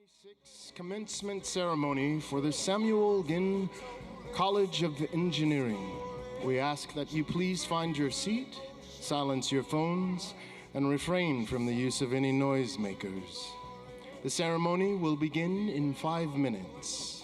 2026 commencement ceremony for the Samuel Ginn College of Engineering. We ask that you please find your seat, silence your phones, and refrain from the use of any noisemakers. The ceremony will begin in 5 minutes.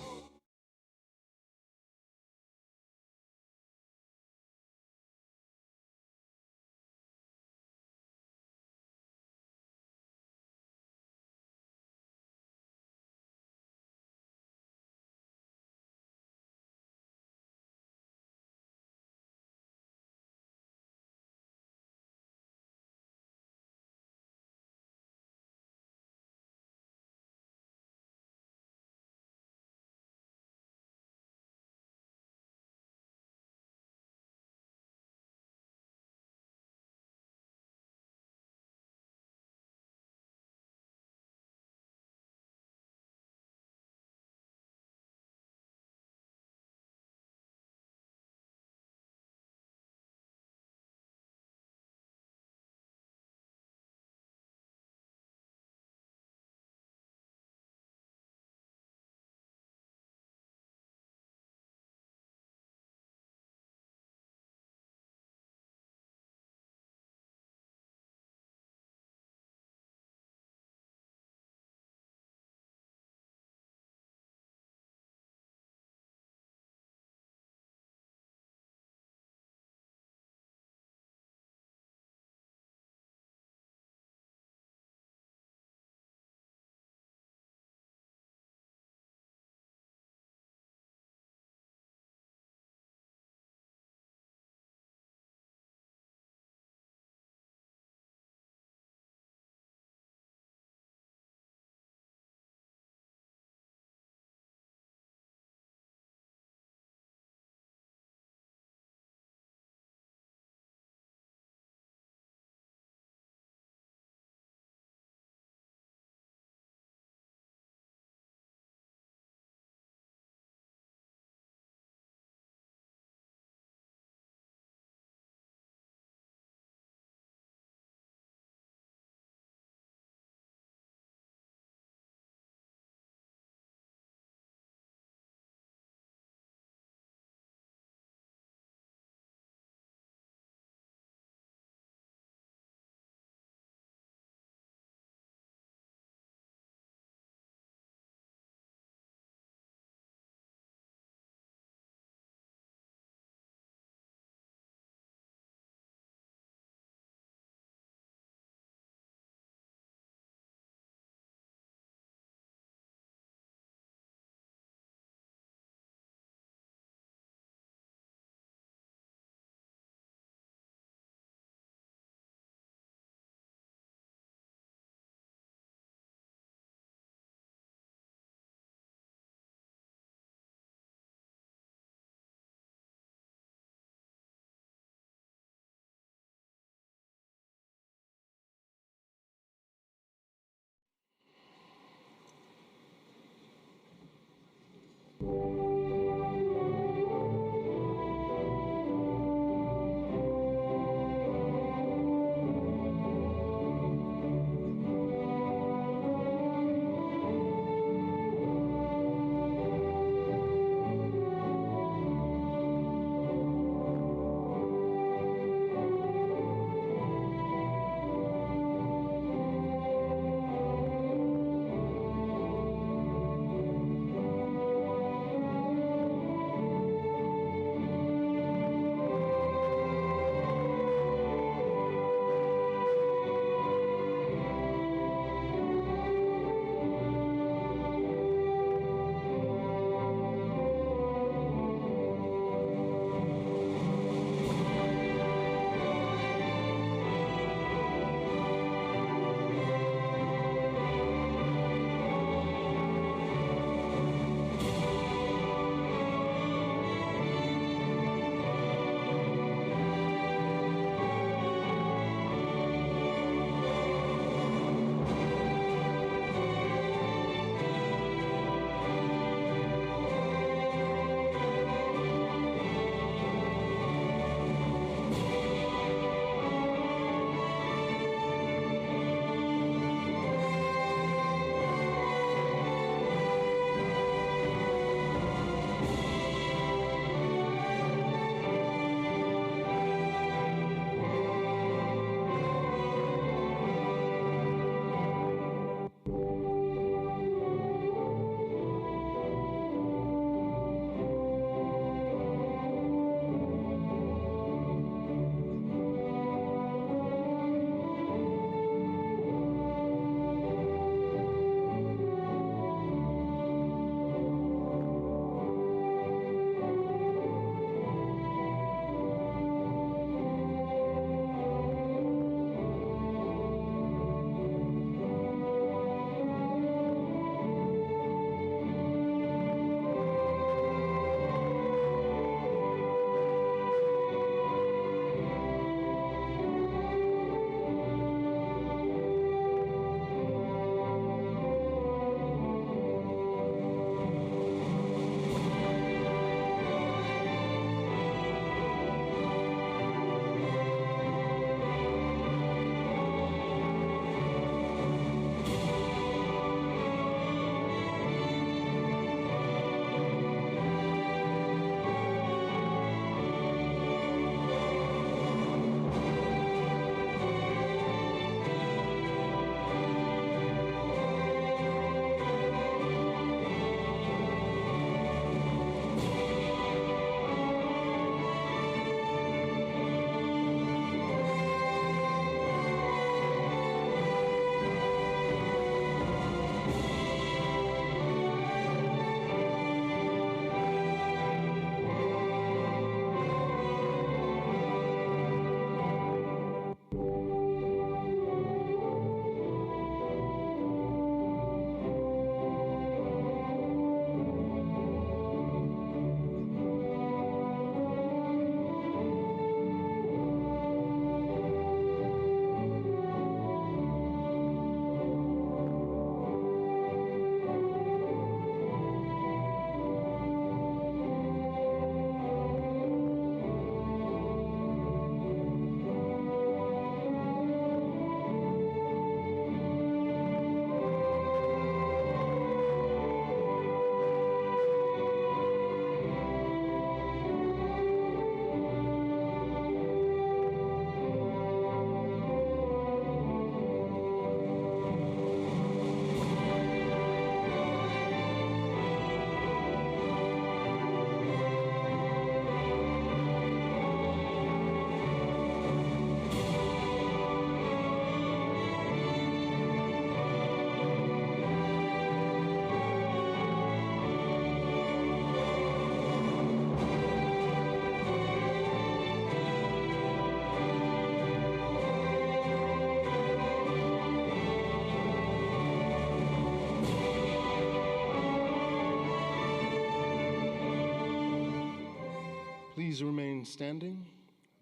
please remain standing.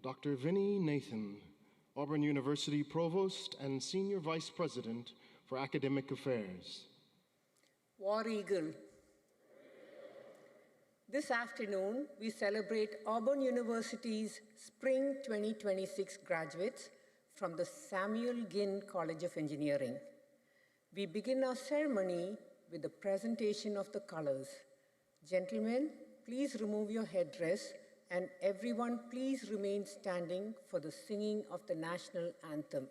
Dr. Vinnie Nathan, Auburn University Provost and Senior Vice President for Academic Affairs. War Eagle. This afternoon, we celebrate Auburn University's Spring 2026 graduates from the Samuel Ginn College of Engineering. We begin our ceremony with the presentation of the colors. Gentlemen, please remove your headdress, and everyone please remain standing for the singing of the national anthem.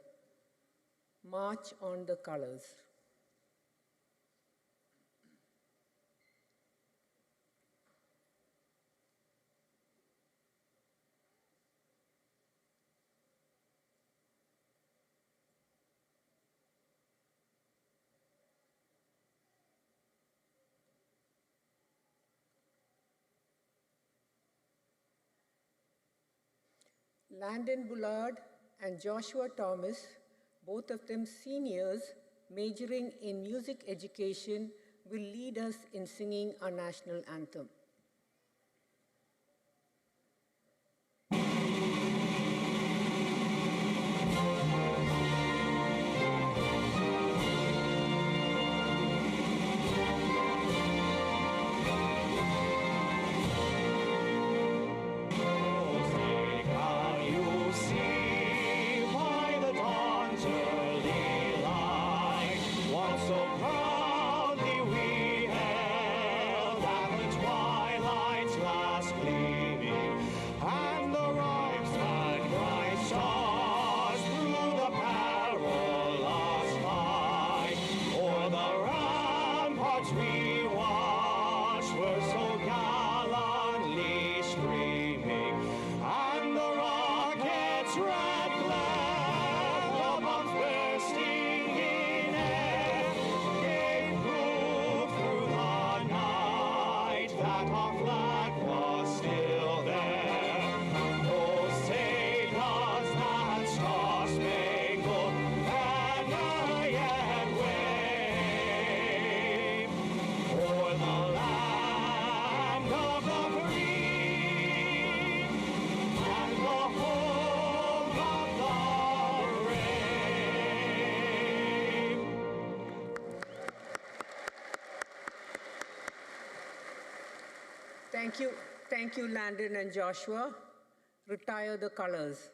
March on the colors. Landon Bullard and Joshua Thomas, both of them seniors majoring in music education, will lead us in singing our national anthem. Thank you, Landon and Joshua. Retire the colors.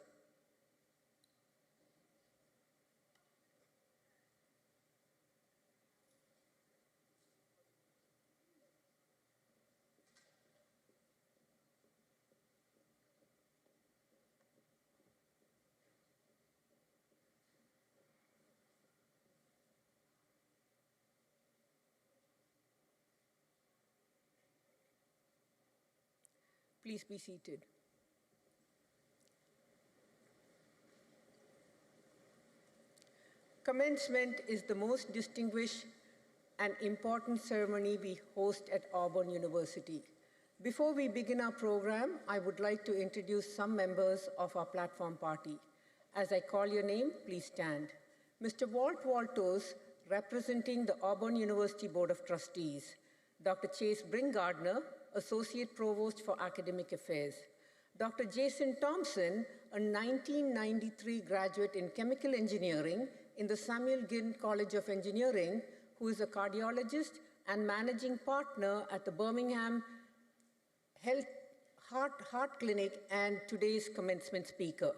Please be seated. Commencement is the most distinguished and important ceremony we host at Auburn University. Before we begin our program, I would like to introduce some members of our platform party. As I call your name, please stand. Mr. Walt Waltos, representing the Auburn University Board of Trustees. Dr. Chase Bringardner, Associate Provost for Academic Affairs. Dr. Jason Thompson, a 1993 graduate in chemical engineering in the Samuel Ginn College of Engineering, who is a cardiologist and managing partner at the Birmingham Heart Clinic and today's commencement speaker.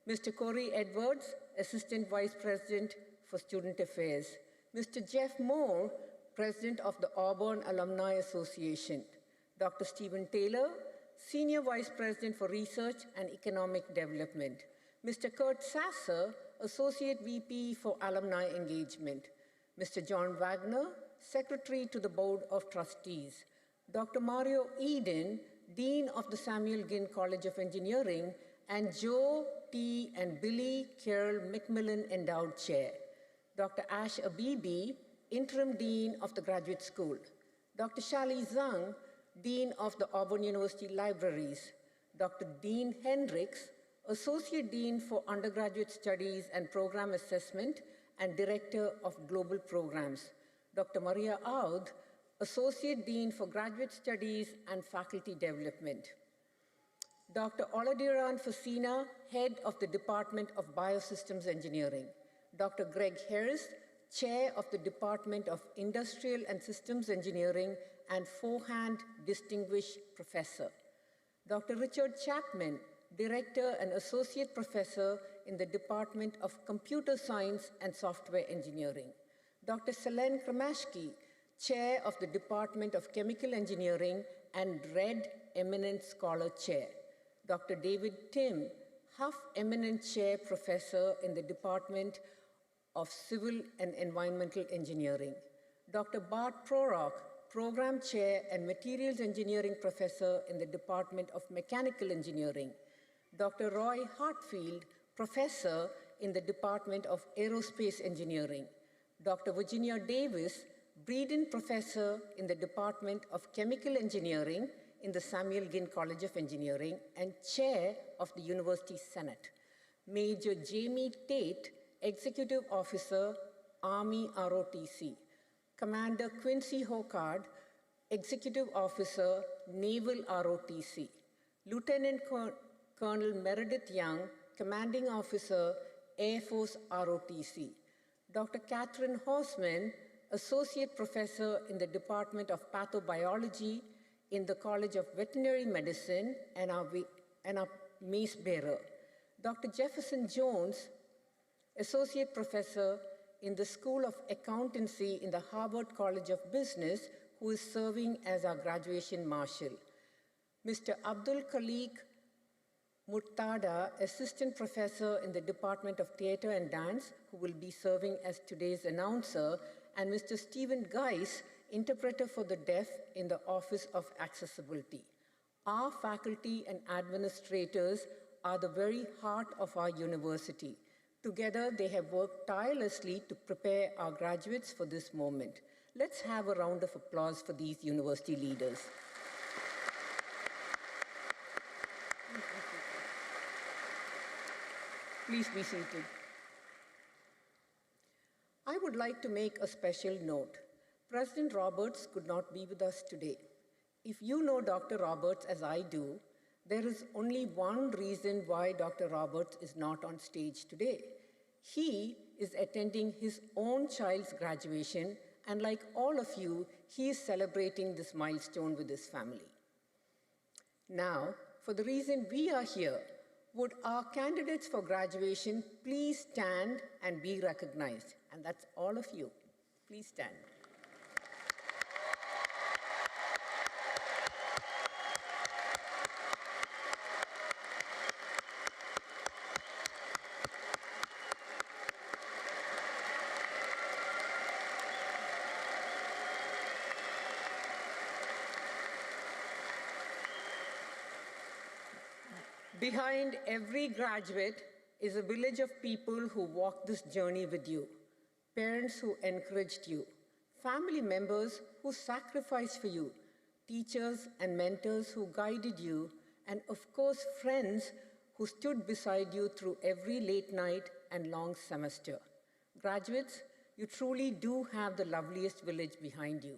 Mr. Corey Edwards, Assistant Vice President for Student Affairs. Mr. Jeff Moore, President of the Auburn Alumni Association. Dr. Stephen Taylor, Senior Vice President for Research and Economic Development. Mr. Kurt Sasser, Associate VP for Alumni Engagement. Mr. John Wagner, Secretary to the Board of Trustees. Dr. Mario Eden, Dean of the Samuel Ginn College of Engineering, and Joe T. and Billy Carroll McMillan Endowed Chair. Dr. Ash Abibi, Interim Dean of the Graduate School. Dr. Shali Zhang, Dean of the Auburn University Libraries. Dr. Dean Hendricks, Associate Dean for Undergraduate Studies and Program Assessment and Director of Global Programs. Dr. Maria Aud, Associate Dean for Graduate Studies and Faculty Development. Dr. Oladiran Fasina, Head of the Department of Biosystems Engineering. Dr. Greg Harris, Chair of the Department of Industrial and Systems Engineering and Forehand Distinguished Professor. Dr. Richard Chapman, Director and Associate Professor in the Department of Computer Science and Software Engineering. Dr. Selene Kramashki, Chair of the Department of Chemical Engineering and Red Eminent Scholar Chair. Dr. David Tim, Huff Eminent Chair Professor in the Department of Civil and Environmental Engineering. Dr. Bart Prorok, Program Chair and Materials Engineering Professor in the Department of Mechanical Engineering. Dr. Roy Hartfield, Professor in the Department of Aerospace Engineering. Dr. Virginia Davis, Breeden Professor in the Department of Chemical Engineering in the Samuel Ginn College of Engineering and Chair of the University Senate. Major Jamie Tate, Executive Officer, Army ROTC. Commander Quincy Hocard, Executive Officer, Naval ROTC. Lieutenant Colonel Meredith Young, Commanding Officer, Air Force ROTC. Dr. Catherine Horseman, Associate Professor in the Department of Pathobiology in the College of Veterinary Medicine and our mace bearer. Dr. Jefferson Jones, Associate Professor in the School of Accountancy in the Harvard College of Business, who is serving as our graduation marshal. Mr. Abdul Khalik Murtada, Assistant Professor in the Department of Theatre and Dance, who will be serving as today's announcer, and Mr. Stephen Geis, Interpreter for the Deaf in the Office of Accessibility. Our faculty and administrators are the very heart of our university. Together, they have worked tirelessly to prepare our graduates for this moment. Let's have a round of applause for these university leaders. Please be seated. I would like to make a special note. President Roberts could not be with us today. If you know Dr. Roberts as I do, there is only one reason why Dr. Roberts is not on stage today. He is attending his own child's graduation, and like all of you, he is celebrating this milestone with his family. Now, for the reason we are here, would our candidates for graduation please stand and be recognized? And that's all of you. Please stand. Behind every graduate is a village of people who walked this journey with you, parents who encouraged you, family members who sacrificed for you, teachers and mentors who guided you, and of course, friends who stood beside you through every late night and long semester. Graduates, you truly do have the loveliest village behind you.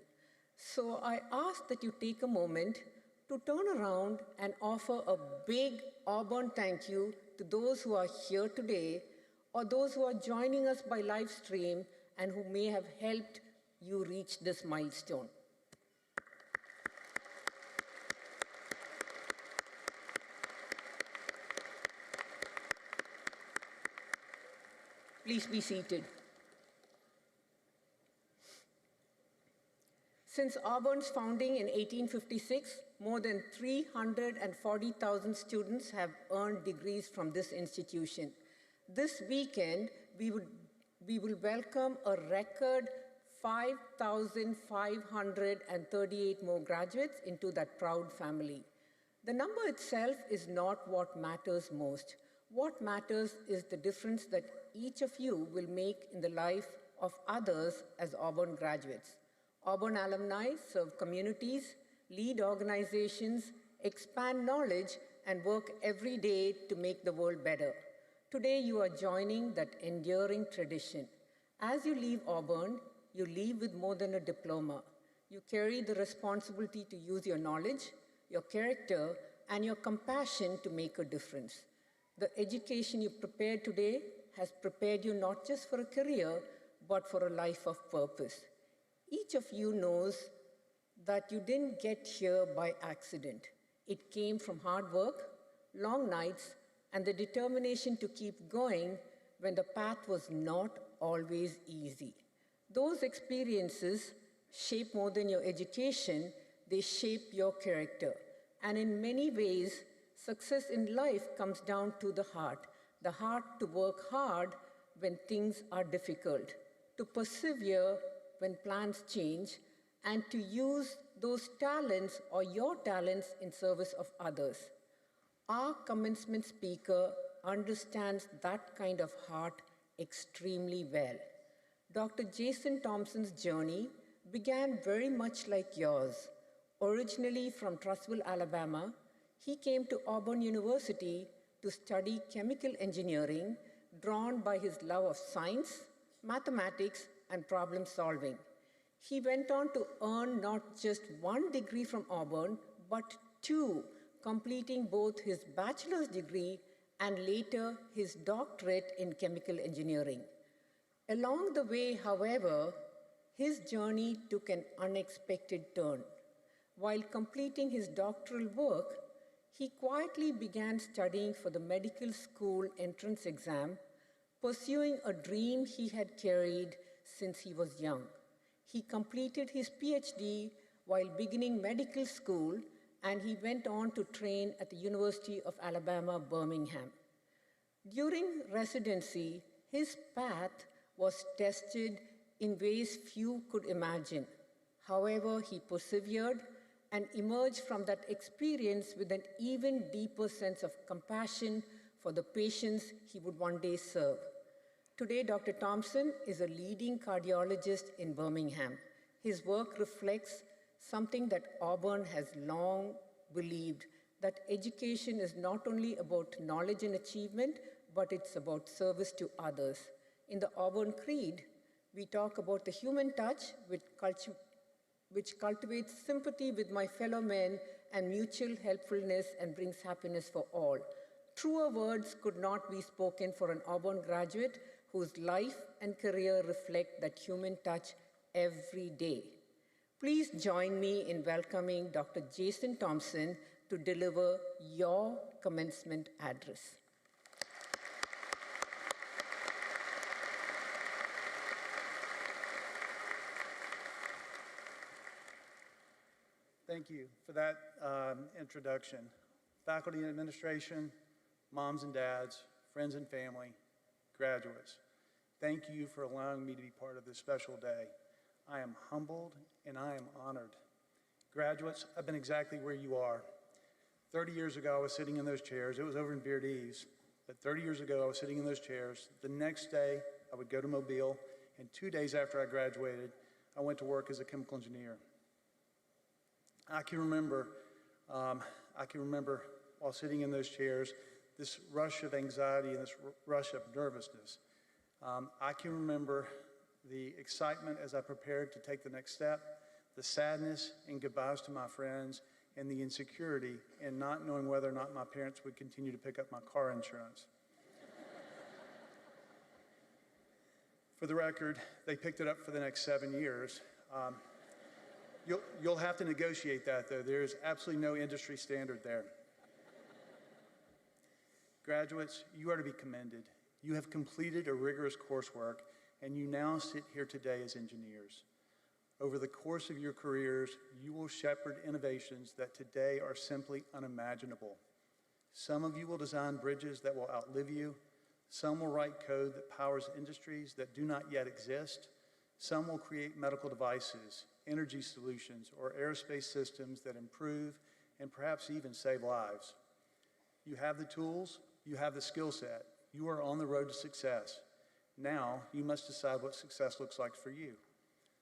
So I ask that you take a moment to turn around and offer a big Auburn thank you to those who are here today or those who are joining us by live stream and who may have helped you reach this milestone. Please be seated. Since Auburn's founding in 1856, more than 340,000 students have earned degrees from this institution. This weekend, we will welcome a record 5,538 more graduates into that proud family. The number itself is not what matters most. What matters is the difference that each of you will make in the life of others as Auburn graduates. Auburn alumni serve communities, lead organizations, expand knowledge, and work every day to make the world better. Today, you are joining that enduring tradition. As you leave Auburn, you leave with more than a diploma. You carry the responsibility to use your knowledge, your character, and your compassion to make a difference. The education you prepared today has prepared you not just for a career, but for a life of purpose. Each of you knows that you didn't get here by accident. It came from hard work, long nights, and the determination to keep going when the path was not always easy. Those experiences shape more than your education, they shape your character. And in many ways, success in life comes down to the heart to work hard when things are difficult, to persevere when plans change, and to use those talents or your talents in service of others. Our commencement speaker understands that kind of heart extremely well. Dr. Jason Thompson's journey began very much like yours. Originally from Trussville, Alabama, he came to Auburn University to study chemical engineering, drawn by his love of science, mathematics, and problem solving. He went on to earn not just one degree from Auburn, but two, completing both his bachelor's degree and later his doctorate in chemical engineering. Along the way, however, his journey took an unexpected turn. While completing his doctoral work, he quietly began studying for the medical school entrance exam, pursuing a dream he had carried since he was young. He completed his PhD while beginning medical school, and he went on to train at the University of Alabama, Birmingham. During residency, his path was tested in ways few could imagine. However, he persevered and emerged from that experience with an even deeper sense of compassion for the patients he would one day serve. Today, Dr. Thompson is a leading cardiologist in Birmingham. His work reflects something that Auburn has long believed, that education is not only about knowledge and achievement, but it's about service to others. In the Auburn Creed, we talk about the human touch, which cultivates sympathy with my fellow men and mutual helpfulness and brings happiness for all. Truer words could not be spoken for an Auburn graduate whose life and career reflect that human touch every day. Please join me in welcoming Dr. Jason Thompson to deliver your commencement address. Thank you for that introduction. Faculty and administration, moms and dads, friends and family, graduates, thank you for allowing me to be part of this special day. I am humbled and I am honored. Graduates, I've been exactly where you are. 30 years ago, I was sitting in those chairs. It was over in Beardees, but 30 years ago, I was sitting in those chairs. The next day, I would go to Mobile, and 2 days after I graduated, I went to work as a chemical engineer. I can remember while sitting in those chairs, this rush of anxiety and this rush of nervousness. I can remember the excitement as I prepared to take the next step, the sadness and goodbyes to my friends, and the insecurity in not knowing whether or not my parents would continue to pick up my car insurance. For the record, they picked it up for the next 7 years. You'll have to negotiate that, though. There is absolutely no industry standard there. Graduates, you are to be commended. You have completed a rigorous coursework, and you now sit here today as engineers. Over the course of your careers, you will shepherd innovations that today are simply unimaginable. Some of you will design bridges that will outlive you. Some will write code that powers industries that do not yet exist. Some will create medical devices, energy solutions, or aerospace systems that improve and perhaps even save lives. You have the tools, you have the skill set. You are on the road to success. Now, you must decide what success looks like for you.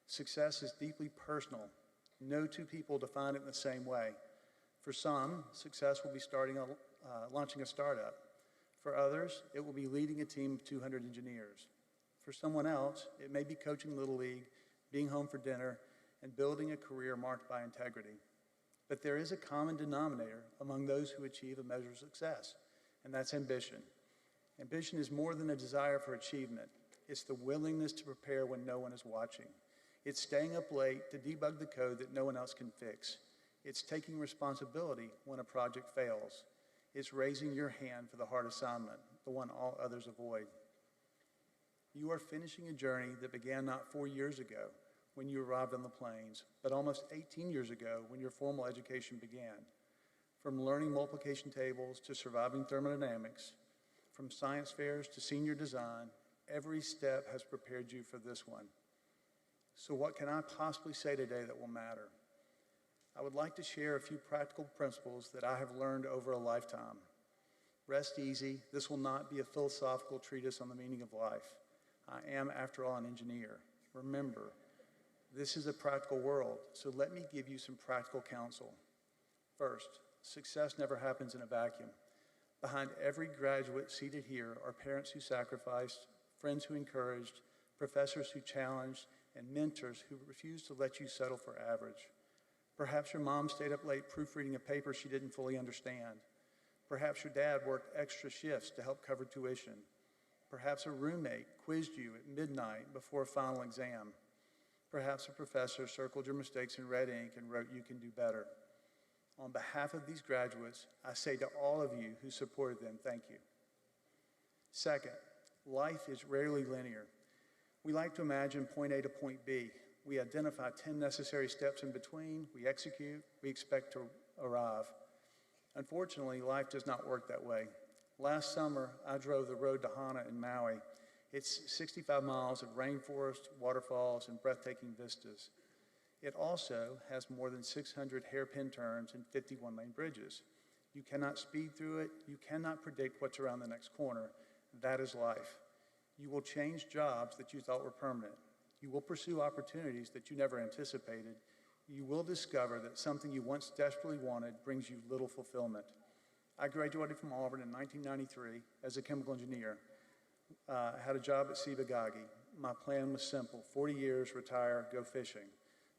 Success is deeply personal. No two people define it in the same way. For some, success will be launching a startup. For others, it will be leading a team of 200 engineers. For someone else, it may be coaching Little League, being home for dinner, and building a career marked by integrity. But there is a common denominator among those who achieve a measure of success, and that's ambition. Ambition is more than a desire for achievement. It's the willingness to prepare when no one is watching. It's staying up late to debug the code that no one else can fix. It's taking responsibility when a project fails. It's raising your hand for the hard assignment, the one all others avoid. You are finishing a journey that began not 4 years ago when you arrived on the plains, but almost 18 years ago when your formal education began. From learning multiplication tables to surviving thermodynamics, from science fairs to senior design, every step has prepared you for this one. So what can I possibly say today that will matter? I would like to share a few practical principles that I have learned over a lifetime. Rest easy. This will not be a philosophical treatise on the meaning of life. I am, after all, an engineer. Remember, this is a practical world, so let me give you some practical counsel. First, success never happens in a vacuum. Behind every graduate seated here are parents who sacrificed, friends who encouraged, professors who challenged, and mentors who refused to let you settle for average. Perhaps your mom stayed up late proofreading a paper she didn't fully understand. Perhaps your dad worked extra shifts to help cover tuition. Perhaps a roommate quizzed you at midnight before a final exam. Perhaps a professor circled your mistakes in red ink and wrote, "You can do better." On behalf of these graduates, I say to all of you who supported them, thank you. Second, life is rarely linear. We like to imagine point A to point B. We identify 10 necessary steps in between, we execute, we expect to arrive. Unfortunately, life does not work that way. Last summer, I drove the road to Hana in Maui. It's 65 miles of rainforest, waterfalls, and breathtaking vistas. It also has more than 600 hairpin turns and 51-lane bridges. You cannot speed through it. You cannot predict what's around the next corner. That is life. You will change jobs that you thought were permanent. You will pursue opportunities that you never anticipated. You will discover that something you once desperately wanted brings you little fulfillment. I graduated from Auburn in 1993 as a chemical engineer. I had a job at Sibagagi. My plan was simple: 40 years, retire, go fishing.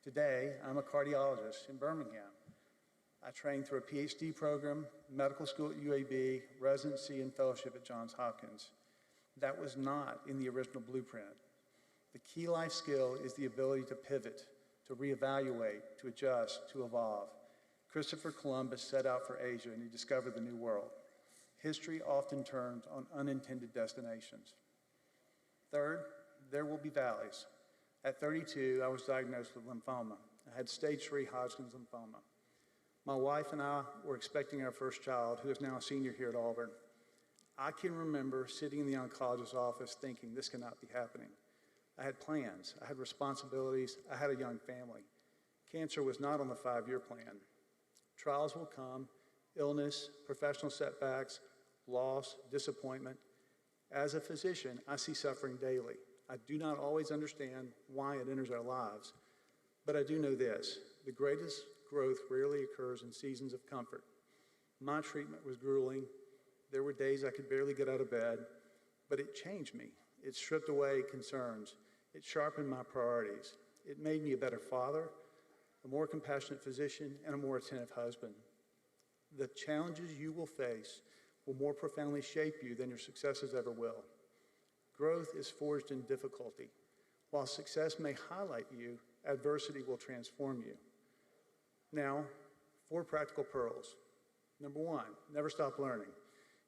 Today, I'm a cardiologist in Birmingham. I trained through a PhD program, medical school at UAB, residency and fellowship at Johns Hopkins. That was not in the original blueprint. The key life skill is the ability to pivot, to reevaluate, to adjust, to evolve. Christopher Columbus set out for Asia and he discovered the New World. History often turns on unintended destinations. Third, there will be valleys. At 32, I was diagnosed with lymphoma. I had stage 3 Hodgkin's lymphoma. My wife and I were expecting our first child, who is now a senior here at Auburn. I can remember sitting in the oncologist's office thinking, this cannot be happening. I had plans, I had responsibilities, I had a young family. Cancer was not on the 5-year plan. Trials will come, illness, professional setbacks, loss, disappointment. As a physician, I see suffering daily. I do not always understand why it enters our lives, but I do know this: the greatest growth rarely occurs in seasons of comfort. My treatment was grueling. There were days I could barely get out of bed, but it changed me. It stripped away concerns. It sharpened my priorities. It made me a better father, a more compassionate physician, and a more attentive husband. The challenges you will face will more profoundly shape you than your successes ever will. Growth is forged in difficulty. While success may highlight you, adversity will transform you. Now, 4 practical pearls. Number 1, never stop learning.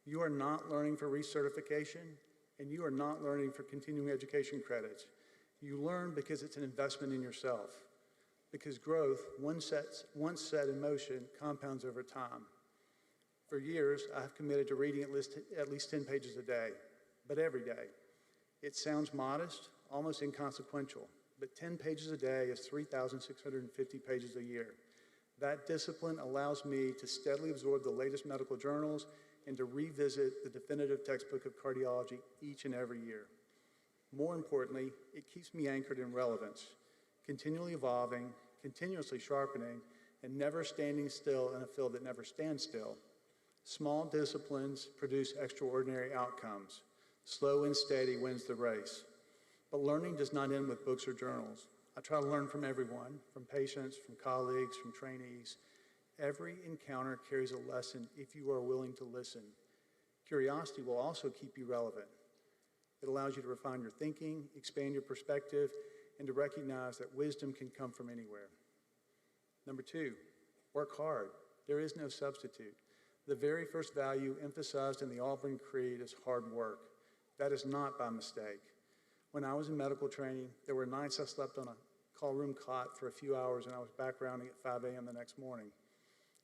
You are not learning for recertification, and you are not learning for continuing education credits. You learn because it's an investment in yourself. Because growth, once set in motion, compounds over time. For years, I have committed to reading at least 10 pages a day, but every day. It sounds modest, almost inconsequential, but 10 pages a day is 3,650 pages a year. That discipline allows me to steadily absorb the latest medical journals and to revisit the definitive textbook of cardiology each and every year. More importantly, it keeps me anchored in relevance, continually evolving, continuously sharpening, and never standing still in a field that never stands still. Small disciplines produce extraordinary outcomes. Slow and steady wins the race. But learning does not end with books or journals. I try to learn from everyone, from patients, from colleagues, from trainees. Every encounter carries a lesson if you are willing to listen. Curiosity will also keep you relevant. It allows you to refine your thinking, expand your perspective, and to recognize that wisdom can come from anywhere. Number 2, work hard. There is no substitute. The very first value emphasized in the Auburn Creed is hard work. That is not by mistake. When I was in medical training, there were nights I slept on a call room cot for a few hours and I was back rounding at 5 a.m. the next morning.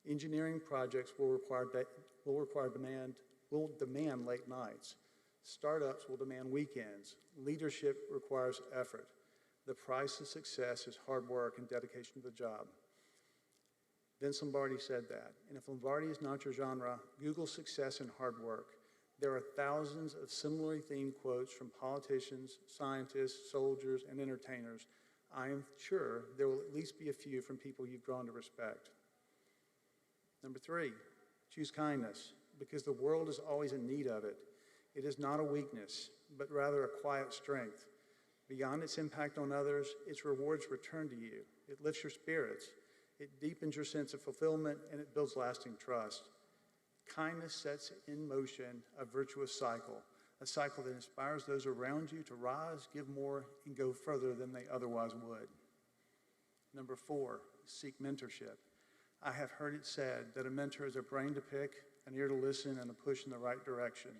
Engineering projects will demand late nights. Startups will demand weekends. Leadership requires effort. The price of success is hard work and dedication to the job. Vince Lombardi said that. And if Lombardi is not your genre, Google success and hard work. There are thousands of similarly themed quotes from politicians, scientists, soldiers, and entertainers. I am sure there will at least be a few from people you've grown to respect. Number 3, choose kindness, because the world is always in need of it. It is not a weakness, but rather a quiet strength. Beyond its impact on others, its rewards return to you. It lifts your spirits. It deepens your sense of fulfillment, and it builds lasting trust. Kindness sets in motion a virtuous cycle, a cycle that inspires those around you to rise, give more, and go further than they otherwise would. Number 4, seek mentorship. I have heard it said that a mentor is a brain to pick, an ear to listen, and a push in the right direction.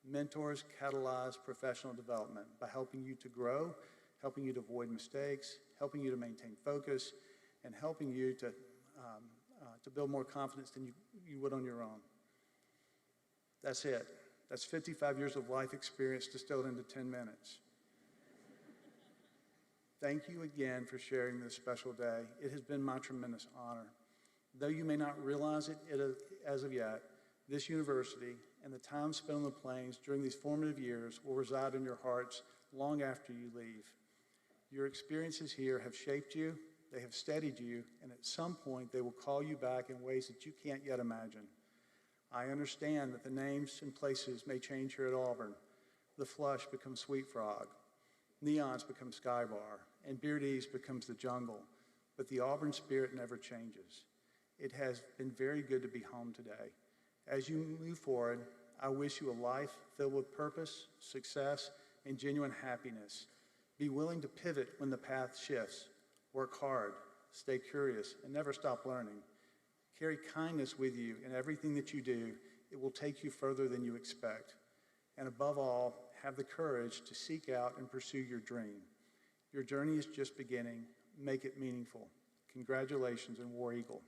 Mentors catalyze professional development by helping you to grow, helping you to avoid mistakes, helping you to maintain focus, and helping you to build more confidence than you would on your own. That's it. That's 55 years of life experience distilled into 10 minutes. Thank you again for sharing this special day. It has been my tremendous honor. Though you may not realize it as of yet, this university and the time spent on the plains during these formative years will reside in your hearts long after you leave. Your experiences here have shaped you, they have steadied you, and at some point they will call you back in ways that you can't yet imagine. I understand that the names and places may change here at Auburn. The Flush becomes Sweet Frog, Neons become Skybar, and Beard East becomes the Jungle, but the Auburn spirit never changes. It has been very good to be home today. As you move forward, I wish you a life filled with purpose, success, and genuine happiness. Be willing to pivot when the path shifts. Work hard, stay curious, and never stop learning. Carry kindness with you in everything that you do. It will take you further than you expect. And above all, have the courage to seek out and pursue your dream. Your journey is just beginning. Make it meaningful. Congratulations, and War Eagle.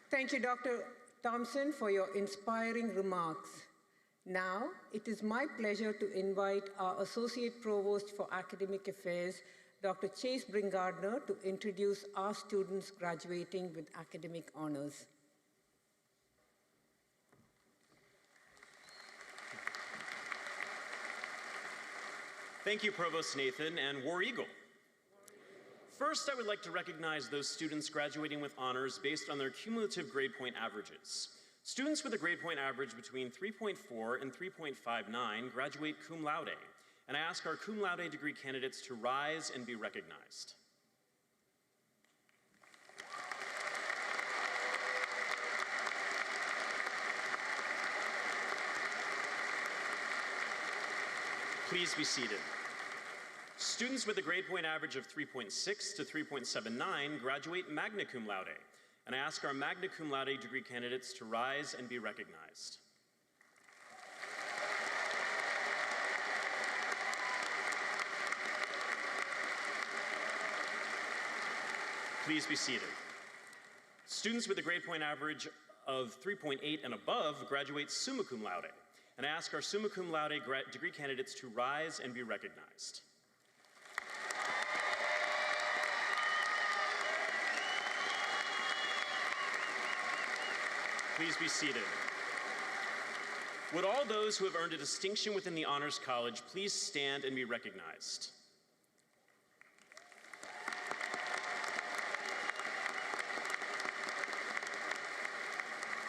Thank you, Dr. Thompson, for your inspiring remarks. Now, it is my pleasure to invite our Associate Provost for Academic Affairs, Dr. Chase Bringardner, to introduce our students graduating with academic honors. Thank you, Provost Nathan and War Eagle. First, I would like to recognize those students graduating with honors based on their cumulative grade point averages. Students with a grade point average between 3.4 and 3.59 graduate cum laude, and I ask our cum laude degree candidates to rise and be recognized. Please be seated. Students with a grade point average of 3.6 to 3.79 graduate magna cum laude, and I ask our magna cum laude degree candidates to rise and be recognized. Please be seated. Students with a grade point average of 3.8 and above graduate summa cum laude, and I ask our summa cum laude degree candidates to rise and be recognized. Please be seated. Would all those who have earned a distinction within the Honors College please stand and be recognized?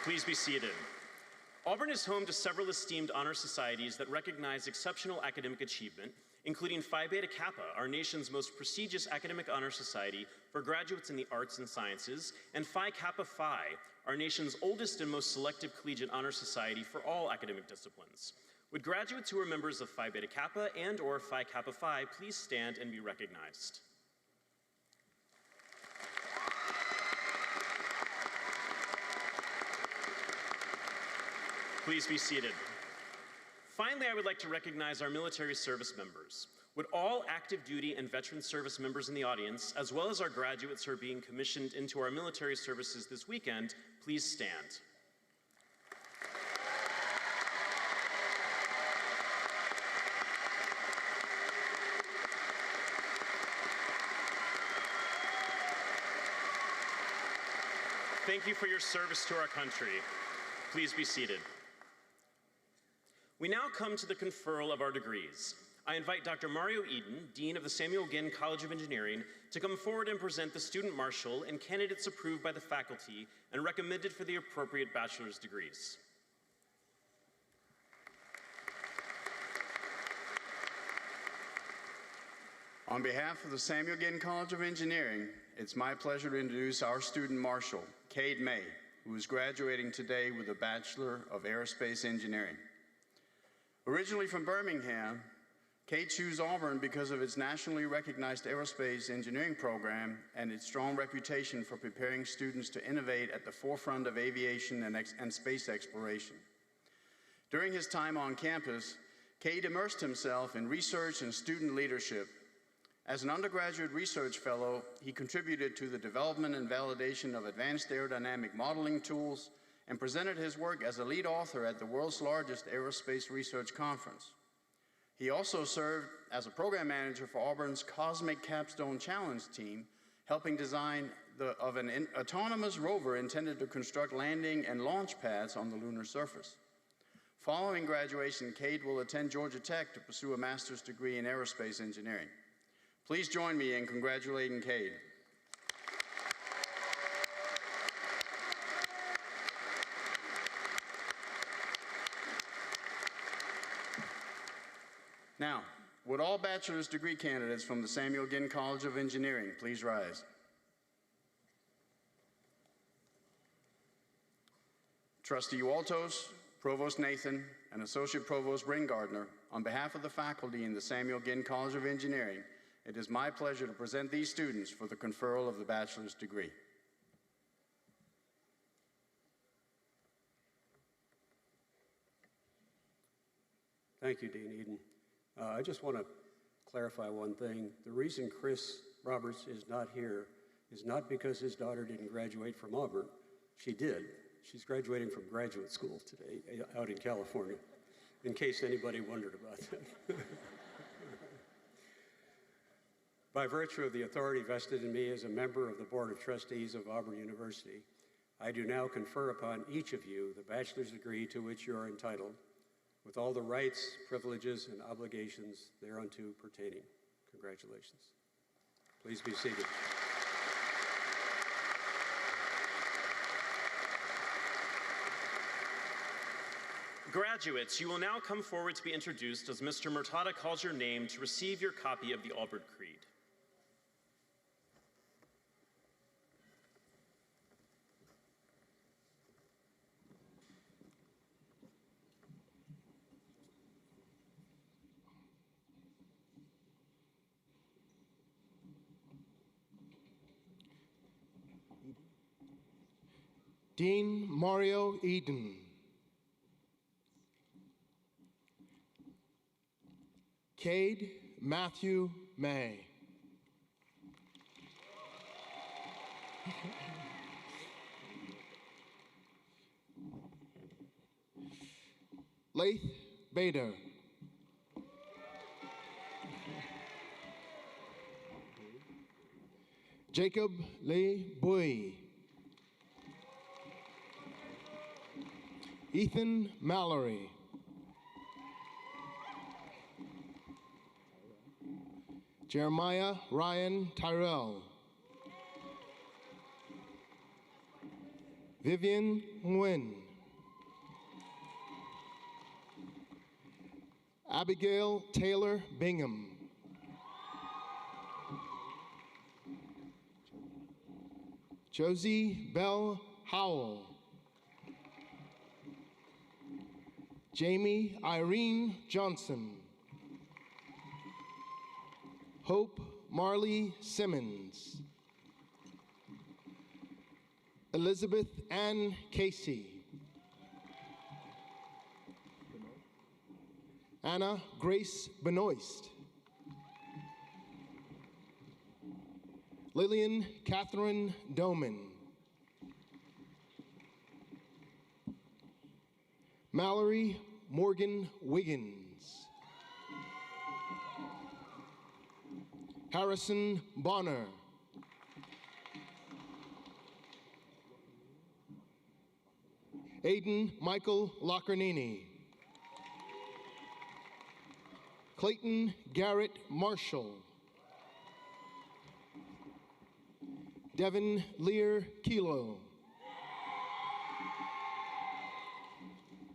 Please be seated. Auburn is home to several esteemed honor societies that recognize exceptional academic achievement, including Phi Beta Kappa, our nation's most prestigious academic honor society for graduates in the arts and sciences, and Phi Kappa Phi, our nation's oldest and most selective collegiate honor society for all academic disciplines. Would graduates who are members of Phi Beta Kappa and or Phi Kappa Phi please stand and be recognized? Please be seated. Finally, I would like to recognize our military service members. Would all active duty and veteran service members in the audience, as well as our graduates who are being commissioned into our military services this weekend, please stand. Thank you for your service to our country. Please be seated. We now come to the conferral of our degrees. I invite Dr. Mario Eden, Dean of the Samuel Ginn College of Engineering, to come forward and present the student marshal and candidates approved by the faculty and recommended for the appropriate bachelor's degrees. On behalf of the Samuel Ginn College of Engineering, it's my pleasure to introduce our student marshal, Cade May, who is graduating today with a Bachelor of Aerospace Engineering. Originally from Birmingham, Cade chose Auburn because of its nationally recognized aerospace engineering program and its strong reputation for preparing students to innovate at the forefront of aviation and space exploration. During his time on campus, Cade immersed himself in research and student leadership. As an undergraduate research fellow, he contributed to the development and validation of advanced aerodynamic modeling tools and presented his work as a lead author at the world's largest aerospace research conference. He also served as a program manager for Auburn's Cosmic Capstone Challenge team, helping design an autonomous rover intended to construct landing and launch pads on the lunar surface. Following graduation, Cade will attend Georgia Tech to pursue a master's degree in aerospace engineering. Please join me in congratulating Cade. Now, would all bachelor's degree candidates from the Samuel Ginn College of Engineering please rise? Trustee Waltos, Provost Nathan, and Associate Provost Ringardner, on behalf of the faculty in the Samuel Ginn College of Engineering, it is my pleasure to present these students for the conferral of the bachelor's degree. Thank you, Dean Eden. I just want to clarify one thing. The reason Chris Roberts is not here is not because his daughter didn't graduate from Auburn. She did. She's graduating from graduate school today out in California, in case anybody wondered about that. By virtue of the authority vested in me as a member of the Board of Trustees of Auburn University, I do now confer upon each of you the bachelor's degree to which you are entitled, with all the rights, privileges, and obligations thereunto pertaining. Congratulations. Please be seated. Graduates, you will now come forward to be introduced as Mr. Murtada calls your name to receive your copy of the Auburn Creed. Dean Mario Eden. Cade Matthew May. Laith Bader. Jacob Lee Bui. Ethan Mallory. Jeremiah Ryan Tyrell. Vivian Nguyen. Abigail Taylor Bingham. Josie Bell Howell. Jamie Irene Johnson. Hope Marley Simmons. Elizabeth Ann Casey. Anna Grace Benoist. Lillian Catherine Doman. Mallory Morgan Wiggins. Harrison Bonner. Aiden Michael Locarnini. Clayton Garrett Marshall. Devin Lear Kilo.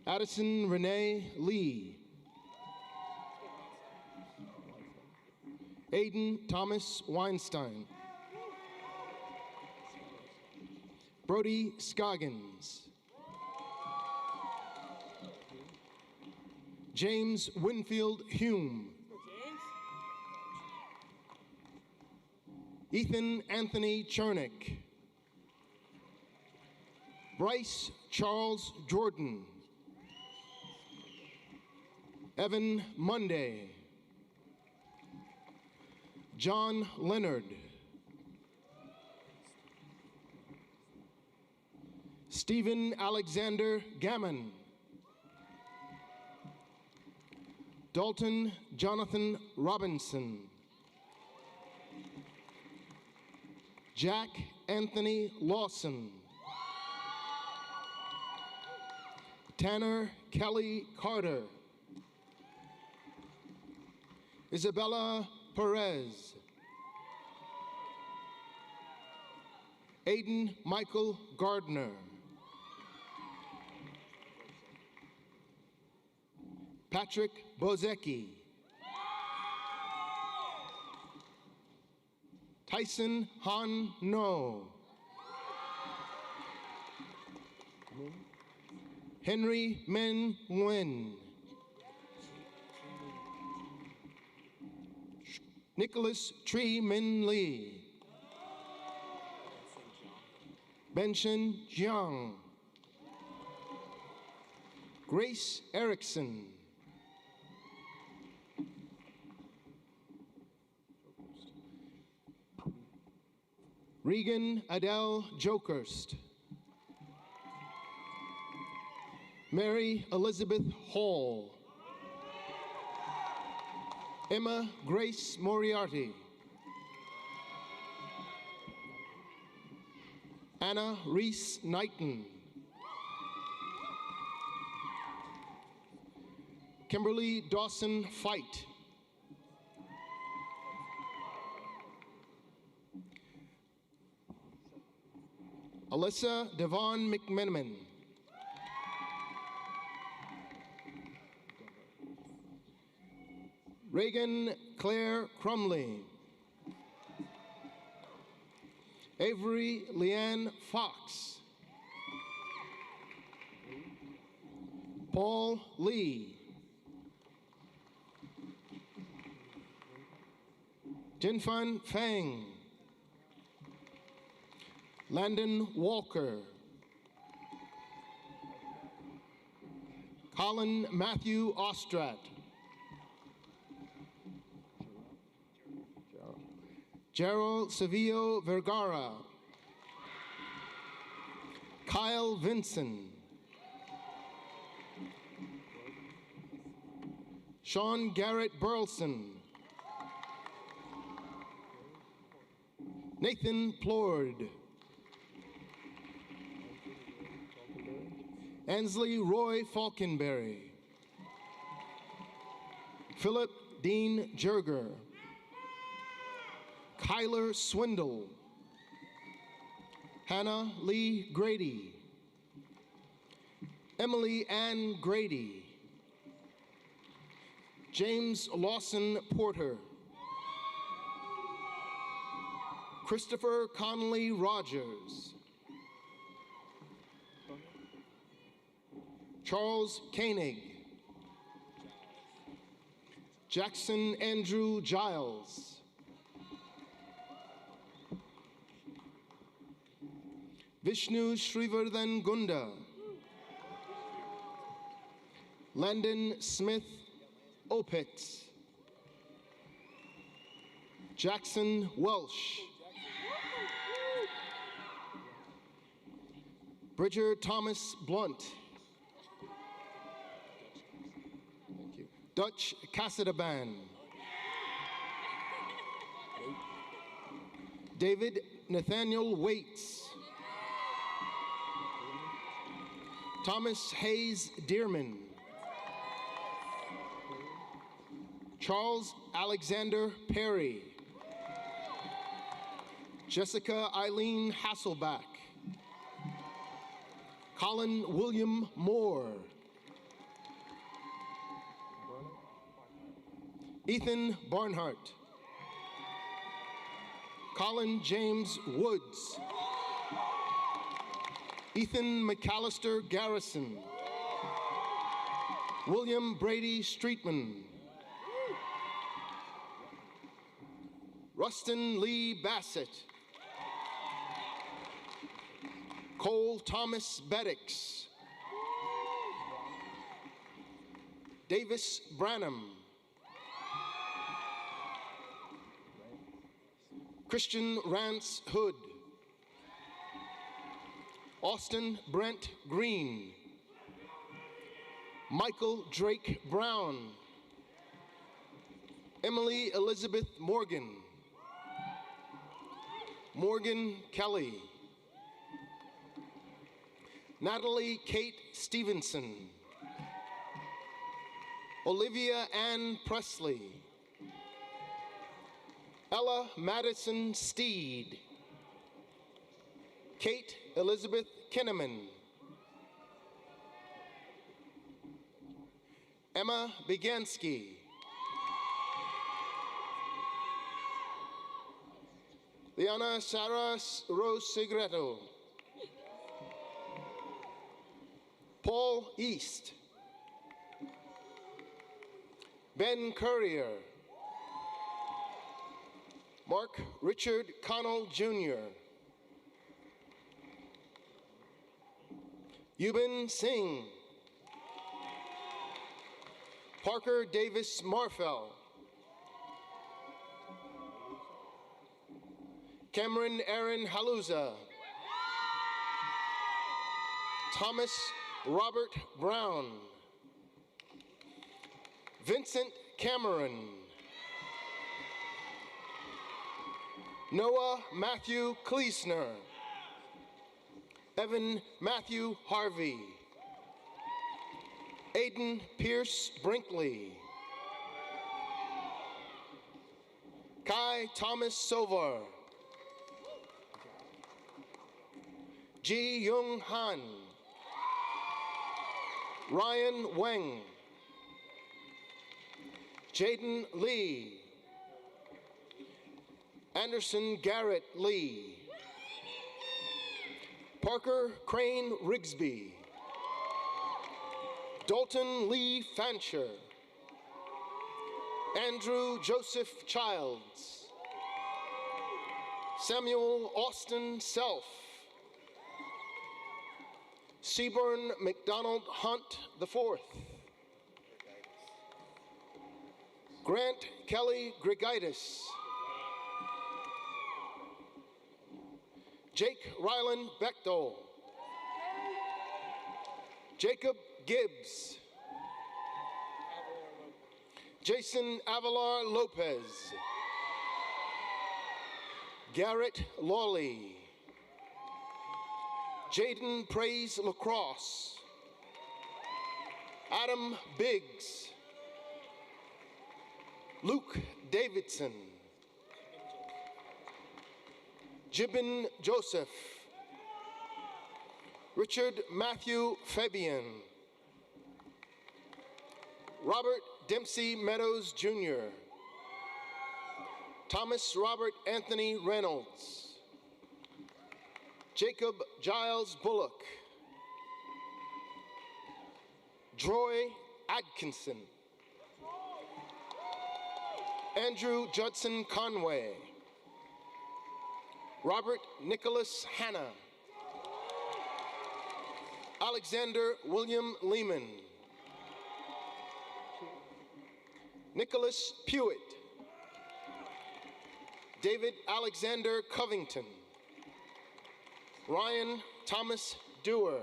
Addison Renee Lee. Aiden Thomas Weinstein. Brody Scoggins. James Winfield Hume. Ethan Anthony Chernick. Bryce Charles Jordan. Evan Monday. John Leonard. Stephen Alexander Gammon. Dalton Jonathan Robinson. Jack Anthony Lawson. Tanner Kelly Carter. Isabella Perez. Aiden Michael Gardner. Patrick Bozecki. Tyson Han No. Henry Min Nguyen. Nicholas Tree Min Lee. Benshin Jiang. Grace Erickson. Regan Adele Jokerst. Mary Elizabeth Hall. Emma Grace Moriarty. Anna Reese Knighton. Kimberly Dawson Fight. Alyssa Devon McMenamin. Reagan Claire Crumley. Avery Leanne Fox. Paul Lee. Jinfan Fang. Landon Walker. Colin Matthew Ostrat. Gerald Sevillo Vergara. Kyle Vinson. Sean Garrett Burleson. Nathan Plord. Ansley Roy Falkenberry. Philip Dean Jerger. Kyler Swindle. Hannah Lee Grady. Emily Ann Grady. James Lawson Porter. Christopher Conley Rogers. Charles Koenig. Jackson Andrew Giles. Vishnu Srivardhan Gunda. Landon Smith Opitz. Jackson Welsh. Bridger Thomas Blunt. Thank you. Dutch Cassidaban. David Nathaniel Waits. Thomas Hayes Dearman. Charles Alexander Perry. Jessica Eileen Hasselback. Colin William Moore. Ethan Barnhart. Colin James Woods. Ethan McAllister Garrison. William Brady Streetman. Rustin Lee Bassett. Cole Thomas Beddix. Davis Branham. Christian Rance Hood. Austin Brent Green. Michael Drake Brown. Emily Elizabeth Morgan. Morgan Kelly. Natalie Kate Stevenson. Olivia Ann Presley. Ella Madison Steed. Kate Elizabeth Kinnaman. Emma Begansky. Liana Sarah Rose Segreto. Paul East. Ben Courier. Mark Richard Connell Jr. Eubin Singh. Parker Davis Marfell. Cameron Aaron Haluza. Thomas Robert Brown. Vincent Cameron. Noah Matthew Kleesner. Evan Matthew Harvey. Aiden Pierce Brinkley. Kai Thomas Sovar. Ji Young Han. Ryan Weng. Jaden Lee. Anderson Garrett Lee. Parker Crane Rigsby. Dalton Lee Fancher. Andrew Joseph Childs. Samuel Austin Self. Seaburn McDonald Hunt IV. Grant Kelly Grigaitis. Jake Ryland Bechtel. Jacob Gibbs. Jason Avalar Lopez. Garrett Lawley. Jaden Praise Lacrosse. Adam Biggs. Luke Davidson. Jibin Joseph. Richard Matthew Fabian. Robert Dempsey Meadows, Jr. Thomas Robert Anthony Reynolds. Jacob Giles Bullock. Troy Atkinson. Andrew Judson Conway. Robert Nicholas Hanna. Alexander William Lehman. Nicholas Pewitt. David Alexander Covington. Ryan Thomas Dewar.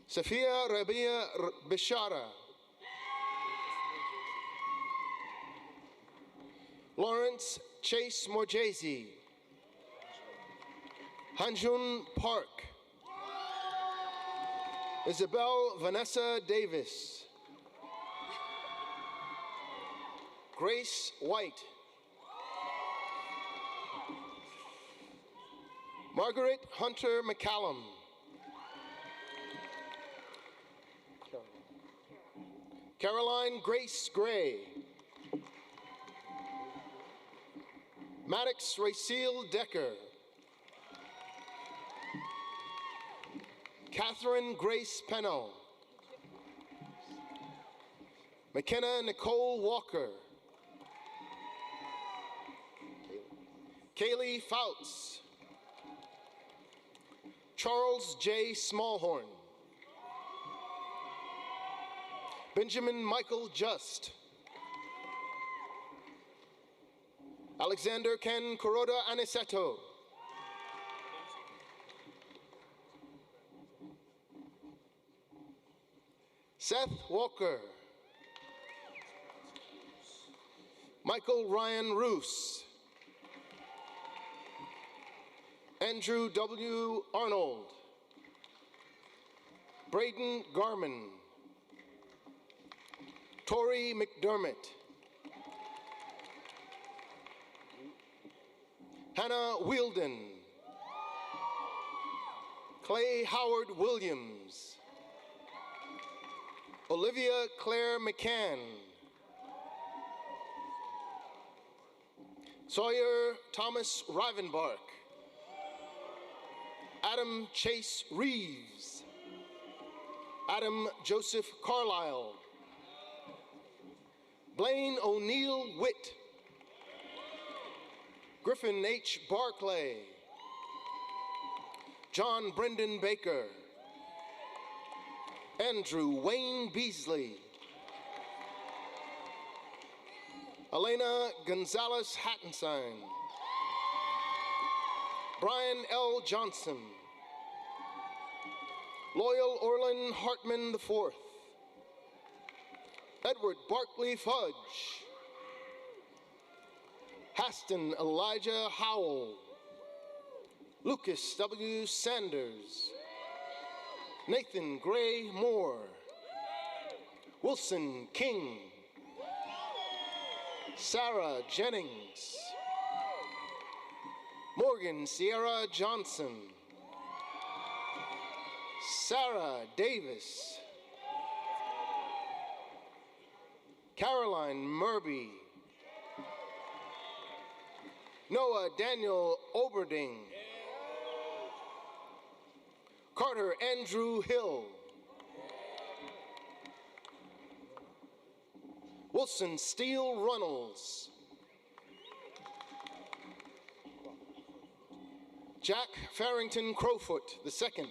Safia Rabia Bishara. Lawrence Chase Morjazy. Hanjun Park. Isabel Vanessa Davis. Grace White. Margaret Hunter McCallum. Caroline Grace Gray. Maddox Racile Decker. Catherine Grace Pennell. McKenna Nicole Walker. Kaylee Fouts. Charles J. Smallhorn. Benjamin Michael Just. Alexander Ken Kuroda Aniseto. Seth Walker. Michael Ryan Roos. Andrew W. Arnold. Braden Garman. Tori McDermott. Hannah Wielden. Clay Howard Williams. Olivia Claire McCann. Sawyer Thomas Rivenbark. Adam Chase Reeves. Adam Joseph Carlisle. Blaine O'Neill Witt. Griffin H. Barclay. John Brendan Baker. Andrew Wayne Beasley. Elena Gonzalez Hattenstein. Brian L. Johnson. Loyal Orlin Hartman IV. Edward Barkley Fudge. Haston Elijah Howell. Lucas W. Sanders. Nathan Gray Moore. Wilson King. Sarah Jennings. Morgan Sierra Johnson. Sarah Davis. Caroline Murby. Noah Daniel Oberding. Carter Andrew Hill. Wilson Steele Runnels. Jack Farrington Crowfoot II.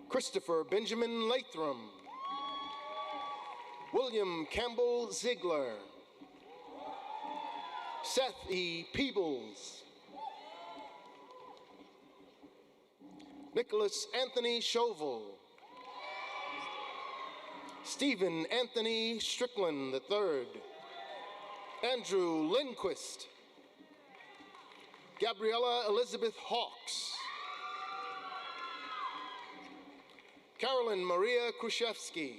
Christopher Benjamin Latham. William Campbell Ziegler. Seth E. Peebles. Nicholas Anthony Chauvel. Stephen Anthony Strickland III. Andrew Lindquist. Gabriella Elizabeth Hawks. Carolyn Maria Kruszewski.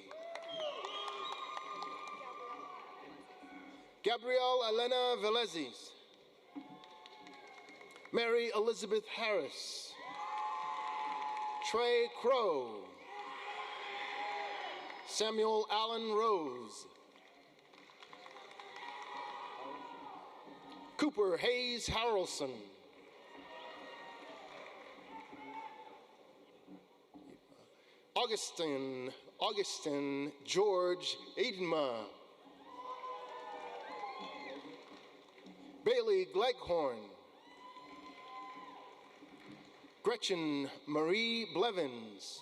Gabrielle Elena Velezis. Mary Elizabeth Harris, Trey Crow, Samuel Allen Rose, Cooper Hayes Harrelson, Augustin George Edenma, Bailey Gleghorn, Gretchen Marie Blevins,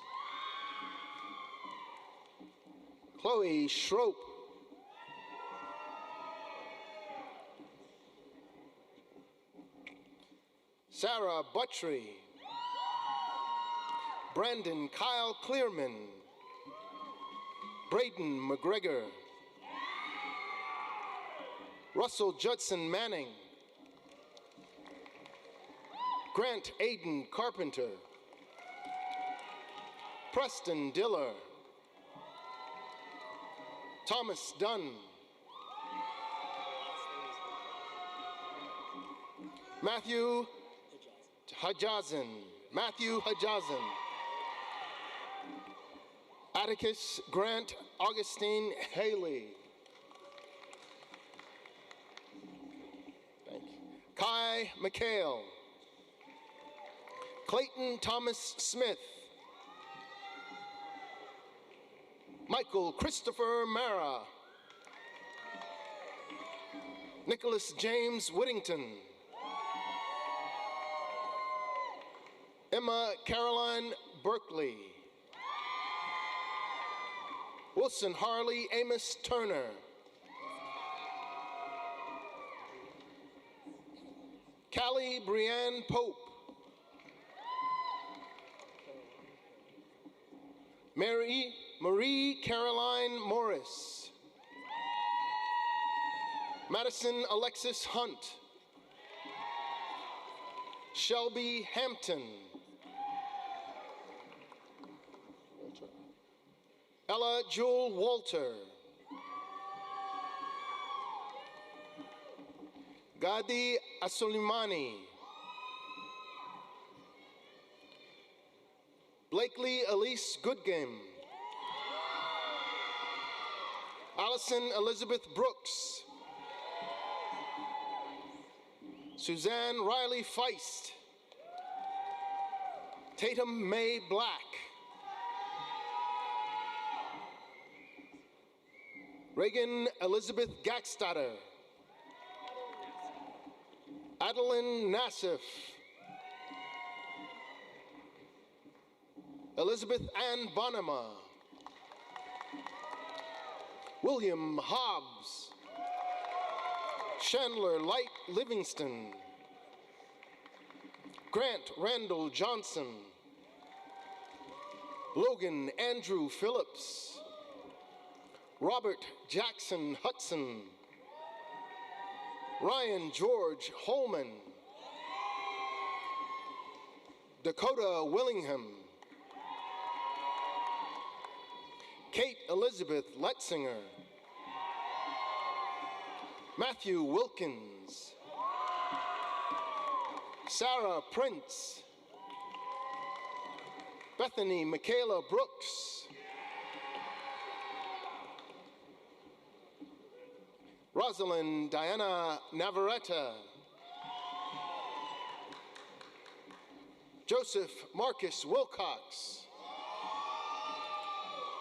Chloe Schroep, Sarah Buttry, Brandon Kyle Clearman, Braden McGregor, Russell Judson Manning, Grant Aiden Carpenter, Preston Diller, Thomas Dunn, Matthew Hajazin, Atticus Grant Augustine Haley, thank you. Kai McHale, Clayton Thomas Smith, Michael Christopher Mara, Nicholas James Whittington, Emma Caroline Berkeley, Wilson Harley Amos Turner, Callie Brianne Pope, Marie Caroline Morris, Madison Alexis Hunt, Shelby Hampton, Ella Jewel Walter, Gadi Asolimani, Blakely Elise Goodgame, Allison Elizabeth Brooks, Suzanne Riley Feist, Tatum May Black, Reagan Elizabeth Gackstatter, Adeline Nassif, Elizabeth Ann Bonema, William Hobbs, Chandler Light Livingston, Grant Randall Johnson, Logan Andrew Phillips, Robert Jackson Hudson, Ryan George Holman, Dakota Willingham, Kate Elizabeth Letzinger, Matthew Wilkins, Sarah Prince, Bethany Michaela Brooks, Rosalind Diana Navarrete, Joseph Marcus Wilcox,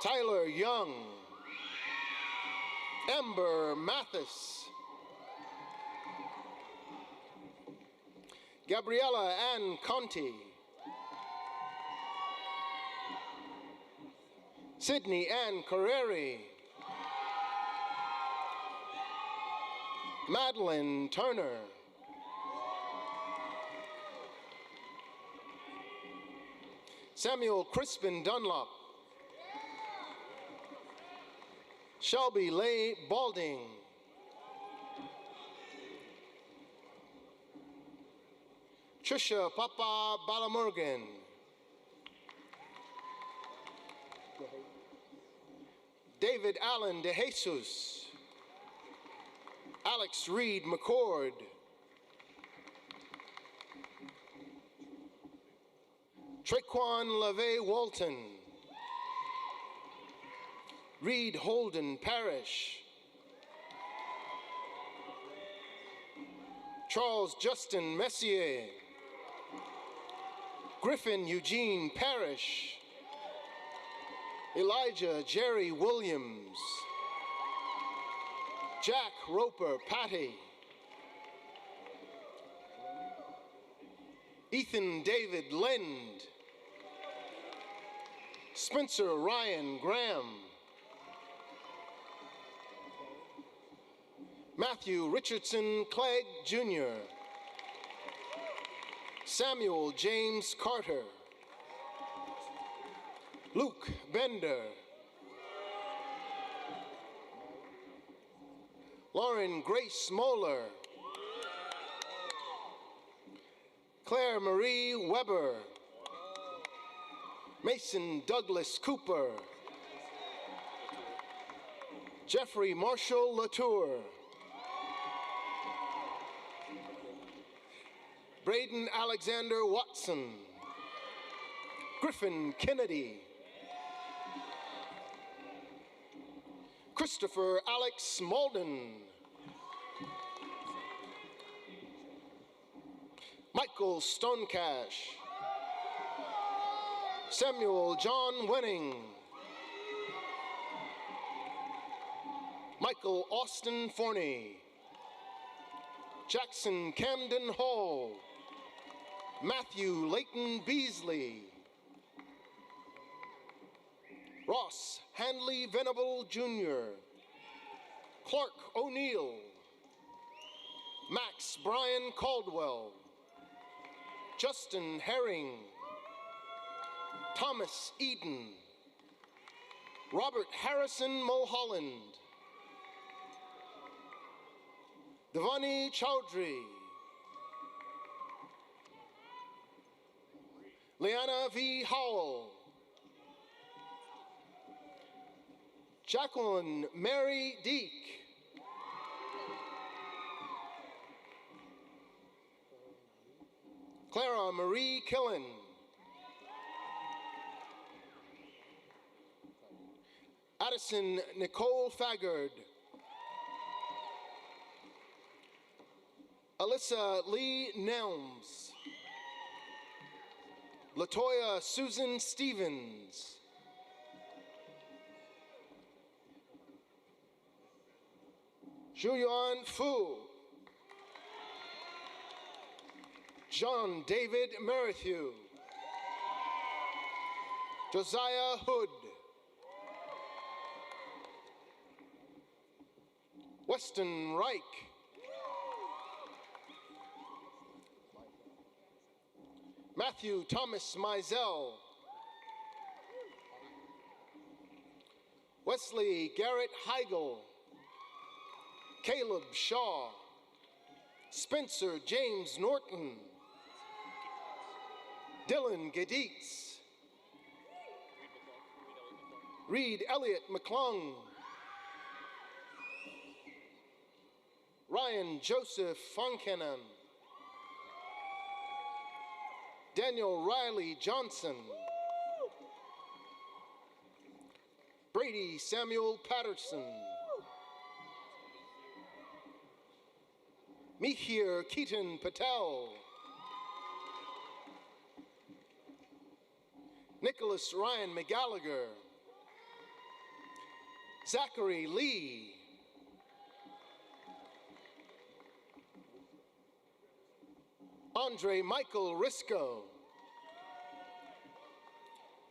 Tyler Young, Amber Mathis, Gabriella Ann Conti, Sydney Ann Carreri, Madeline Turner, Samuel Crispin Dunlop, Shelby Leigh Balding, Trisha Papa Balamurgan, David Allen De Jesus, Alex Reed McCord, Traquan LaVey Walton, Reed Holden Parrish, Charles Justin Messier, Griffin Eugene Parrish, Elijah Jerry Williams, Jack Roper Patty, Ethan David Lind, Spencer Ryan Graham, Matthew Richardson Clegg Jr., Samuel James Carter, Luke Bender, Lauren Grace Moeller, Claire Marie Weber, Mason Douglas Cooper, Jeffrey Marshall Latour, Braden Alexander Watson, Griffin Kennedy, Christopher Alex Malden, Michael Stonecash, Samuel John Wenning, Michael Austin Forney, Jackson Camden Hall, Matthew Layton Beasley, Ross Handley Venable Jr., Clark O'Neill, Max Brian Caldwell, Justin Herring, Thomas Eden, Robert Harrison Mulholland, Devani Chowdhury, Leanna V. Howell, Jacqueline Mary Deek, Clara Marie Killen, Addison Nicole Faggard, Alyssa Lee Nelms, Latoya Susan Stevens, Zhuyuan Fu, John David Merrithew, Josiah Hood, Weston Reich, Matthew Thomas Mizell, Wesley Garrett Heigl, Caleb Shaw, Spencer James Norton, Dylan Geditz, Reed Elliott McClung, Ryan Joseph Fonkenan, Daniel Riley Johnson, Brady Samuel Patterson, Mihir Keaton Patel, Nicholas Ryan McGallagher, Zachary Lee, Andre Michael Risco,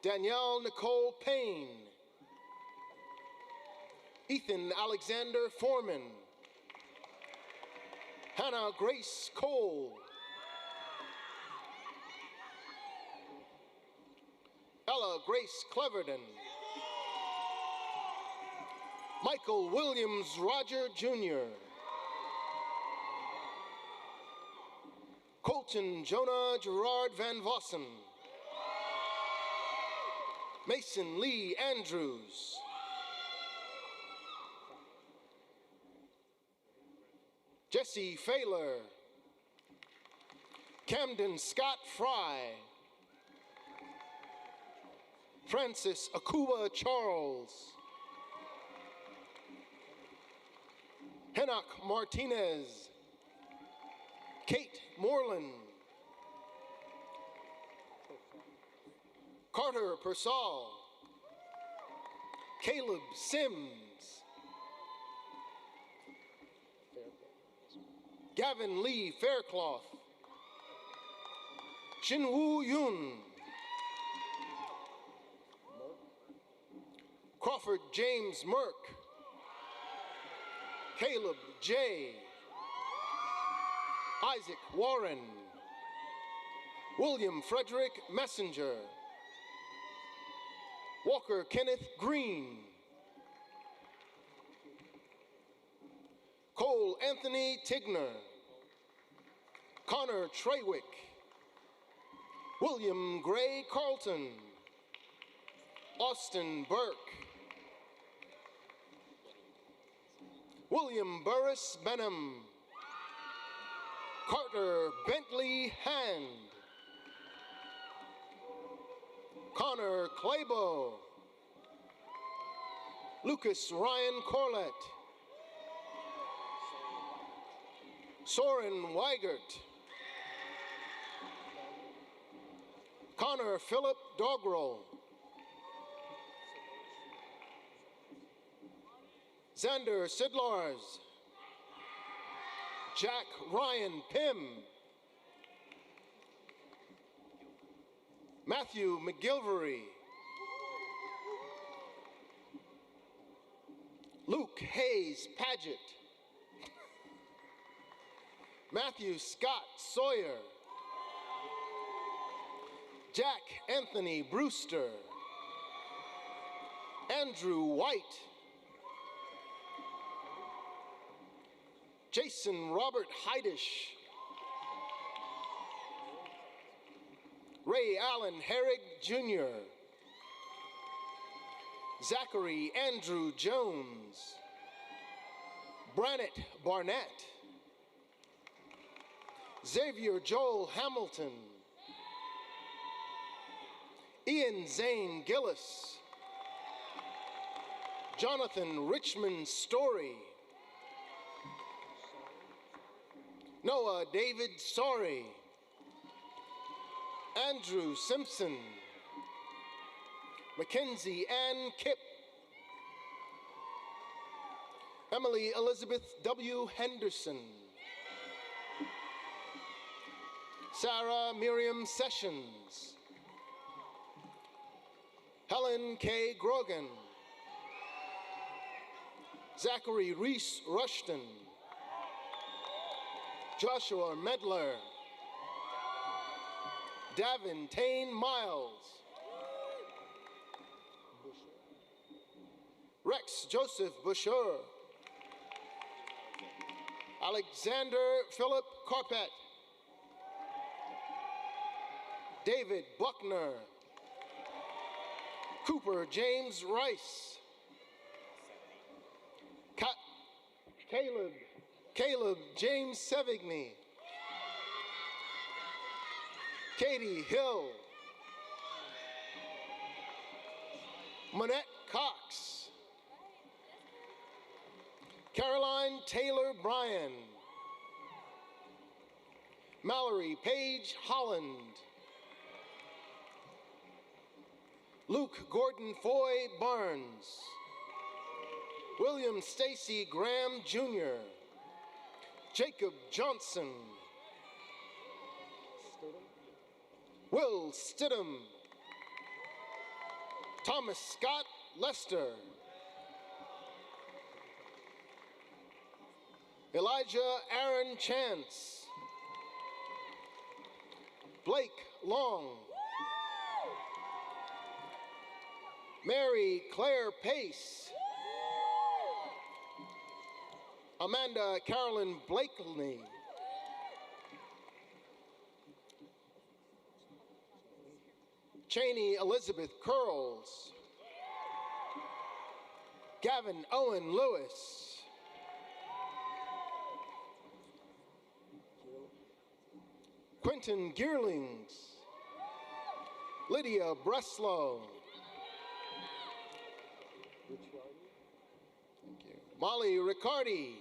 Danielle Nicole Payne, Ethan Alexander Foreman, Hannah Grace Cole, Ella Grace Cleverden, Michael Williams Roger Jr., Colton Jonah Gerard Van Vossen, Mason Lee Andrews, Jesse Failer, Camden Scott Fry, Francis Akuba Charles, Henok Martinez, Kate Moreland, Carter Persall, Caleb Sims, Gavin Lee Faircloth, Shinwoo Yoon, Crawford James Merck, Caleb J, Isaac Warren, William Frederick Messenger, Walker Kenneth Green, Cole Anthony Tigner, Connor Treywick, William Gray Carlton, Austin Burke, William Burris Benham, Carter Bentley Hand, Connor Claybo, Lucas Ryan Corlett, Soren Weigert, Connor Philip Dogrel, Xander Sidlars, Jack Ryan Pym, Matthew McGilvery, Luke Hayes Paget, Matthew Scott Sawyer, Jack Anthony Brewster, Andrew White, Jason Robert Heidish, Ray Allen Herrig Jr., Zachary Andrew Jones, Brannett Barnett, Xavier Joel Hamilton, Ian Zane Gillis, Jonathan Richmond Story, Noah David Sorry, Andrew Simpson, Mackenzie Ann Kipp, Emily Elizabeth W. Henderson, Sarah Miriam Sessions, Helen K. Grogan, Zachary Reese Rushton, Joshua Medler, Davin Tane Miles, Rex Joseph Boucher, Alexander Philip Carpet, David Buckner, Cooper James Rice, Caleb James Sevigny, Katie Hill, Manette Cox, Caroline Taylor Bryan, Mallory Page Holland, Luke Gordon Foy Barnes, William Stacy Graham Jr., Jacob Johnson, Will Stidham, Thomas Scott Lester, Elijah Aaron Chance, Blake Long, Mary Claire Pace, Amanda Carolyn Blakeney, Cheney Elizabeth Curls, Gavin Owen Lewis, Quentin Gearlings, Lydia Breslow, Molly Riccardi,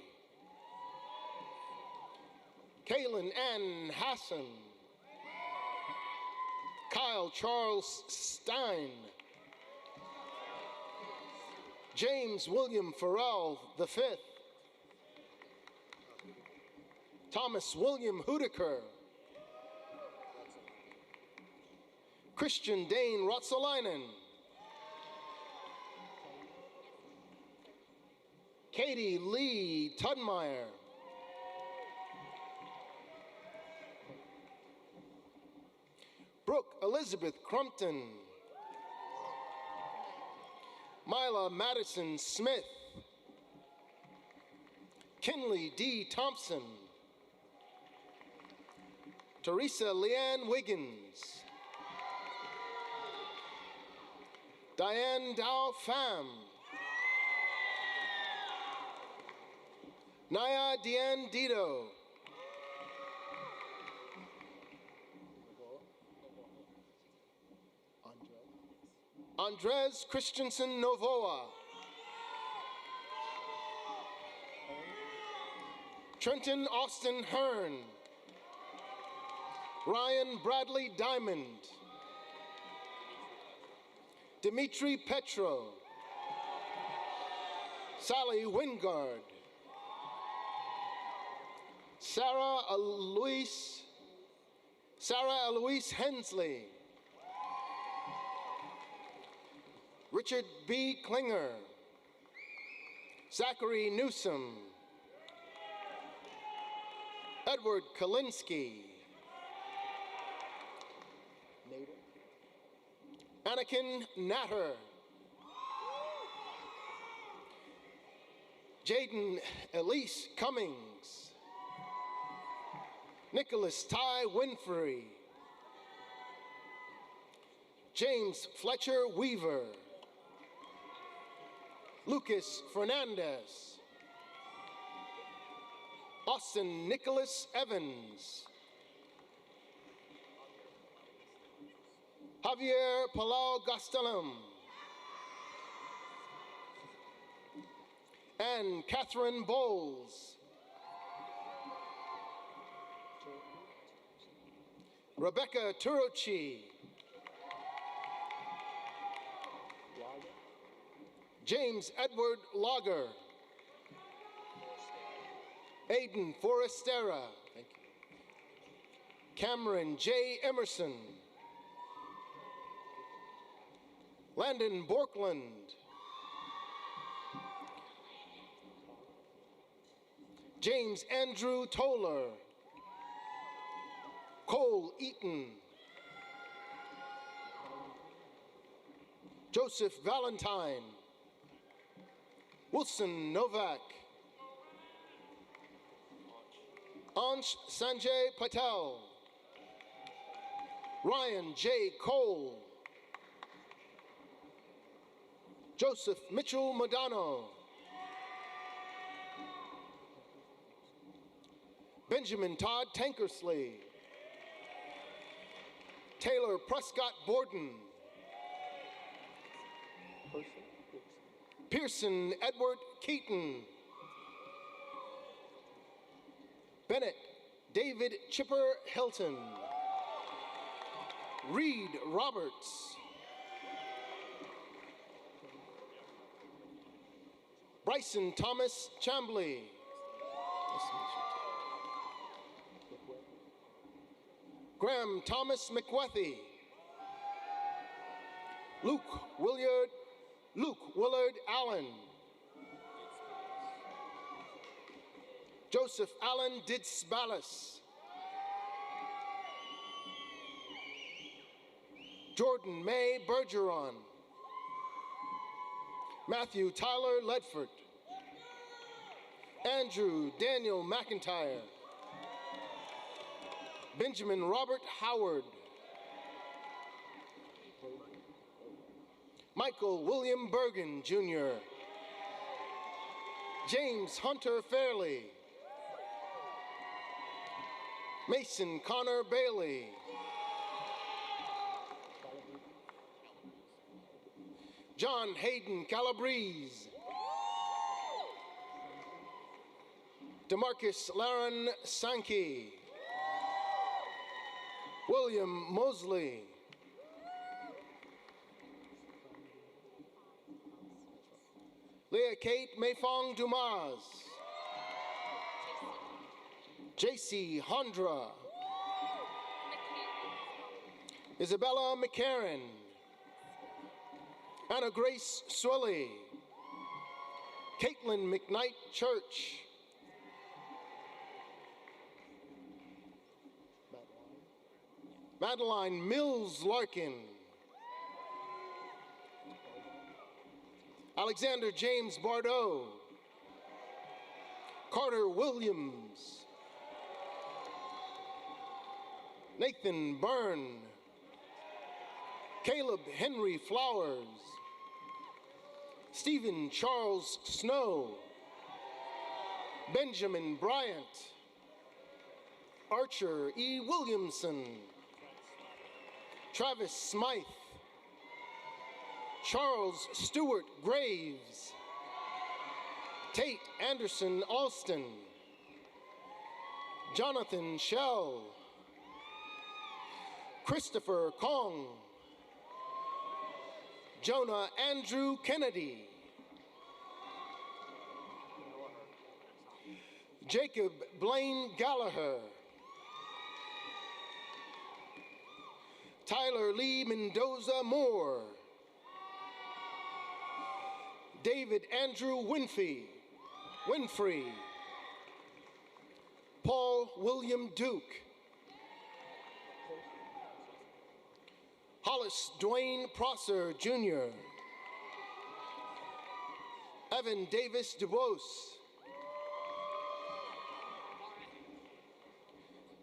Kaylin Ann Hassan, Kyle Charles Stein, James William Farrell V, Thomas William Hudiker, Christian Dane Rotsalainen, Katie Lee Tudmeyer, Brooke Elizabeth Crumpton, Mila Madison Smith, Kinley D. Thompson, Teresa Leanne Wiggins, Diane Dow Pham, Naya Deanne Dido, Andres Christensen Novoa, Trenton Austin Hearn, Ryan Bradley Diamond, Dimitri Petro, Sally Wingard, Sarah Eloise Hensley, Richard B. Klinger, Zachary Newsom, Edward Kalinsky, Anakin Natter, Jaden Elise Cummings, Nicholas Ty Winfrey, James Fletcher Weaver, Lucas Fernandez, Austin Nicholas Evans, Javier Palau Gastelum, and Catherine Bowles, Rebecca Turochi, James Edward Lager, Aiden Forestera, thank you. Cameron J. Emerson, Landon Borkland, James Andrew Toller, Cole Eaton, Joseph Valentine, Wilson Novak, Ansh Sanjay Patel, Ryan J. Cole, Joseph Mitchell Modano, Benjamin Todd Tankersley, Taylor Prescott Borden, Pearson Edward Keaton, Bennett David Chipper Hilton, Reed Roberts, Bryson Thomas Chambly, Graham Thomas McWethy, Luke Willard Allen, Joseph Allen Didsbalis, Jordan May Bergeron, Matthew Tyler Ledford, Andrew Daniel McIntyre, Benjamin Robert Howard, Michael William Bergen, Jr., James Hunter Fairley, Mason Connor Bailey, John Hayden Calabrese, DeMarcus Laren Sankey. William Mosley. Leah Kate Mayfong Dumas. JC Hondra. Isabella McCarran. Anna Grace Swilly. Caitlin McKnight Church. Madeline Mills Larkin. Alexander James Bardot. Carter Williams. Nathan Byrne. Caleb Henry Flowers. Stephen Charles Snow. Benjamin Bryant. Archer E. Williamson. Travis Smythe. Charles Stewart Graves. Tate Anderson Alston. Jonathan Shell. Christopher Kong. Jonah Andrew Kennedy. Jacob Blaine Gallagher. Tyler Lee Mendoza Moore. David Andrew Winfrey. Paul William Duke. Hollis Dwayne Prosser, Jr. Evan Davis DuBose.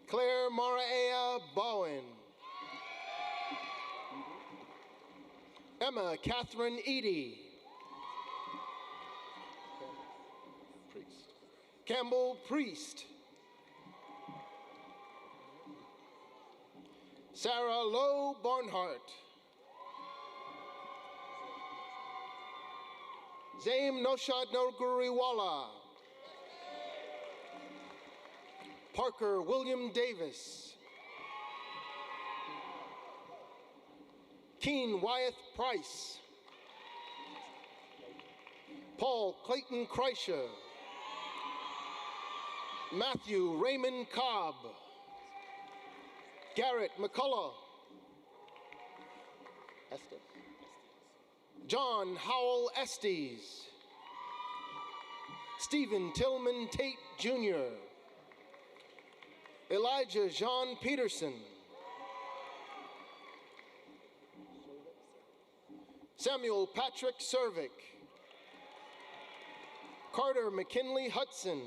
Claire Maraea Bowen. Emma Catherine Eady. Campbell Priest. Sarah Lowe Barnhart. Zaim Noshad Noguriwala. Parker William Davis. Keen Wyeth Price. Paul Clayton Kreischer. Matthew Raymond Cobb. Garrett McCullough. John Howell Estes. Stephen Tillman Tate Jr. Elijah Jean Peterson. Samuel Patrick Servick. Carter McKinley Hudson.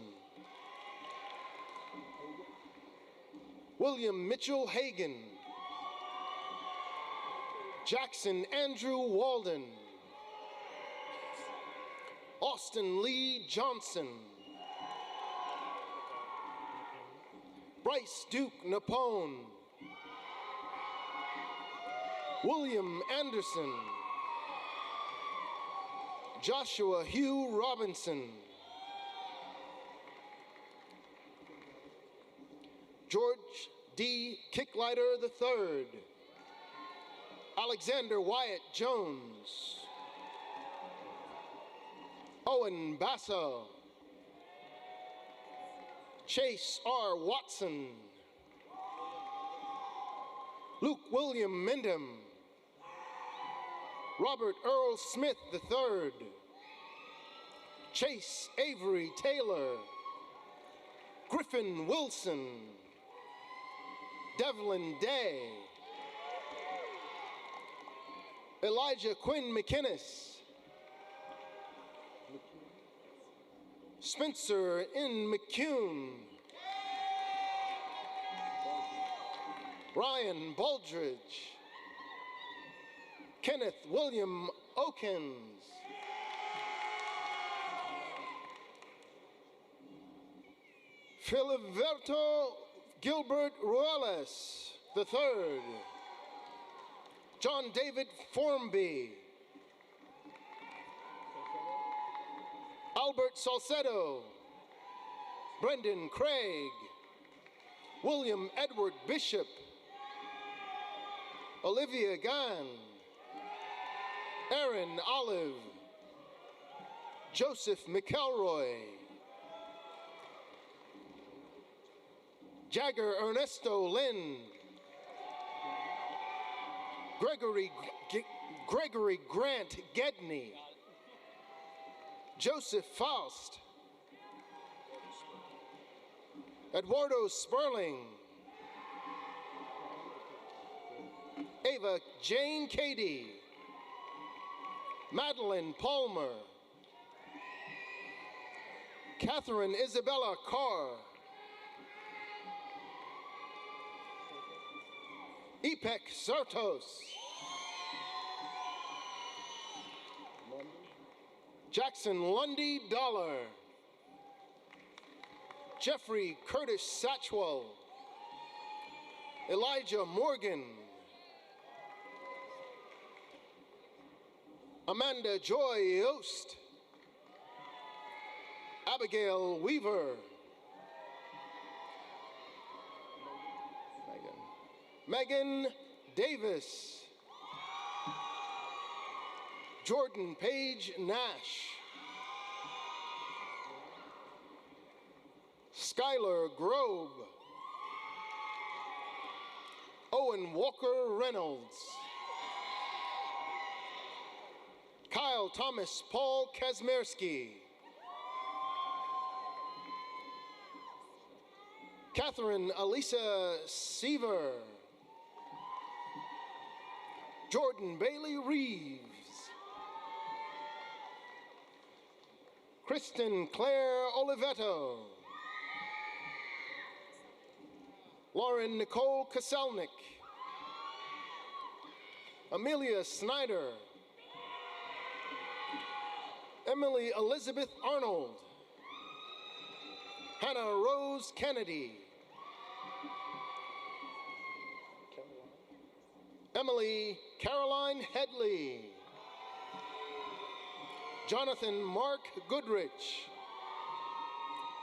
William Mitchell Hagan. Jackson Andrew Walden. Austin Lee Johnson. Bryce Duke Napone. William Anderson. Joshua Hugh Robinson. George D. Kicklighter III. Alexander Wyatt Jones. Owen Basso. Chase R. Watson. Luke William Mendham. Robert Earl Smith III. Chase Avery Taylor. Griffin Wilson. Devlin Day. Elijah Quinn McInnes. Spencer N. McCune. Ryan Baldridge. Kenneth William Okins. Filiberto Gilbert Ruelas III. John David Formby. Albert Salcedo. Brendan Craig, William Edward Bishop, Olivia Gann, Aaron Olive, Joseph McElroy, Jagger Ernesto Lynn, Gregory Grant Gedney, Joseph Faust, Eduardo Sperling, Ava Jane Cady, Madeline Palmer, Catherine Isabella Carr, Ipek Sartos, Jackson Lundy Dollar, Jeffrey Curtis Satchwell, Elijah Morgan, Amanda Joy Yost, Abigail Weaver, Megan Davis, Jordan Page Nash, Skylar Grobe, Owen Walker Reynolds, Kyle Thomas Paul Kazmierski, Catherine Elisa Seaver, Jordan Bailey Reeves, Kristen Claire Olivetto, Lauren Nicole Kaselnik, Amelia Snyder, Emily Elizabeth Arnold, Hannah Rose Kennedy, Emily Caroline Headley, Jonathan Mark Goodrich,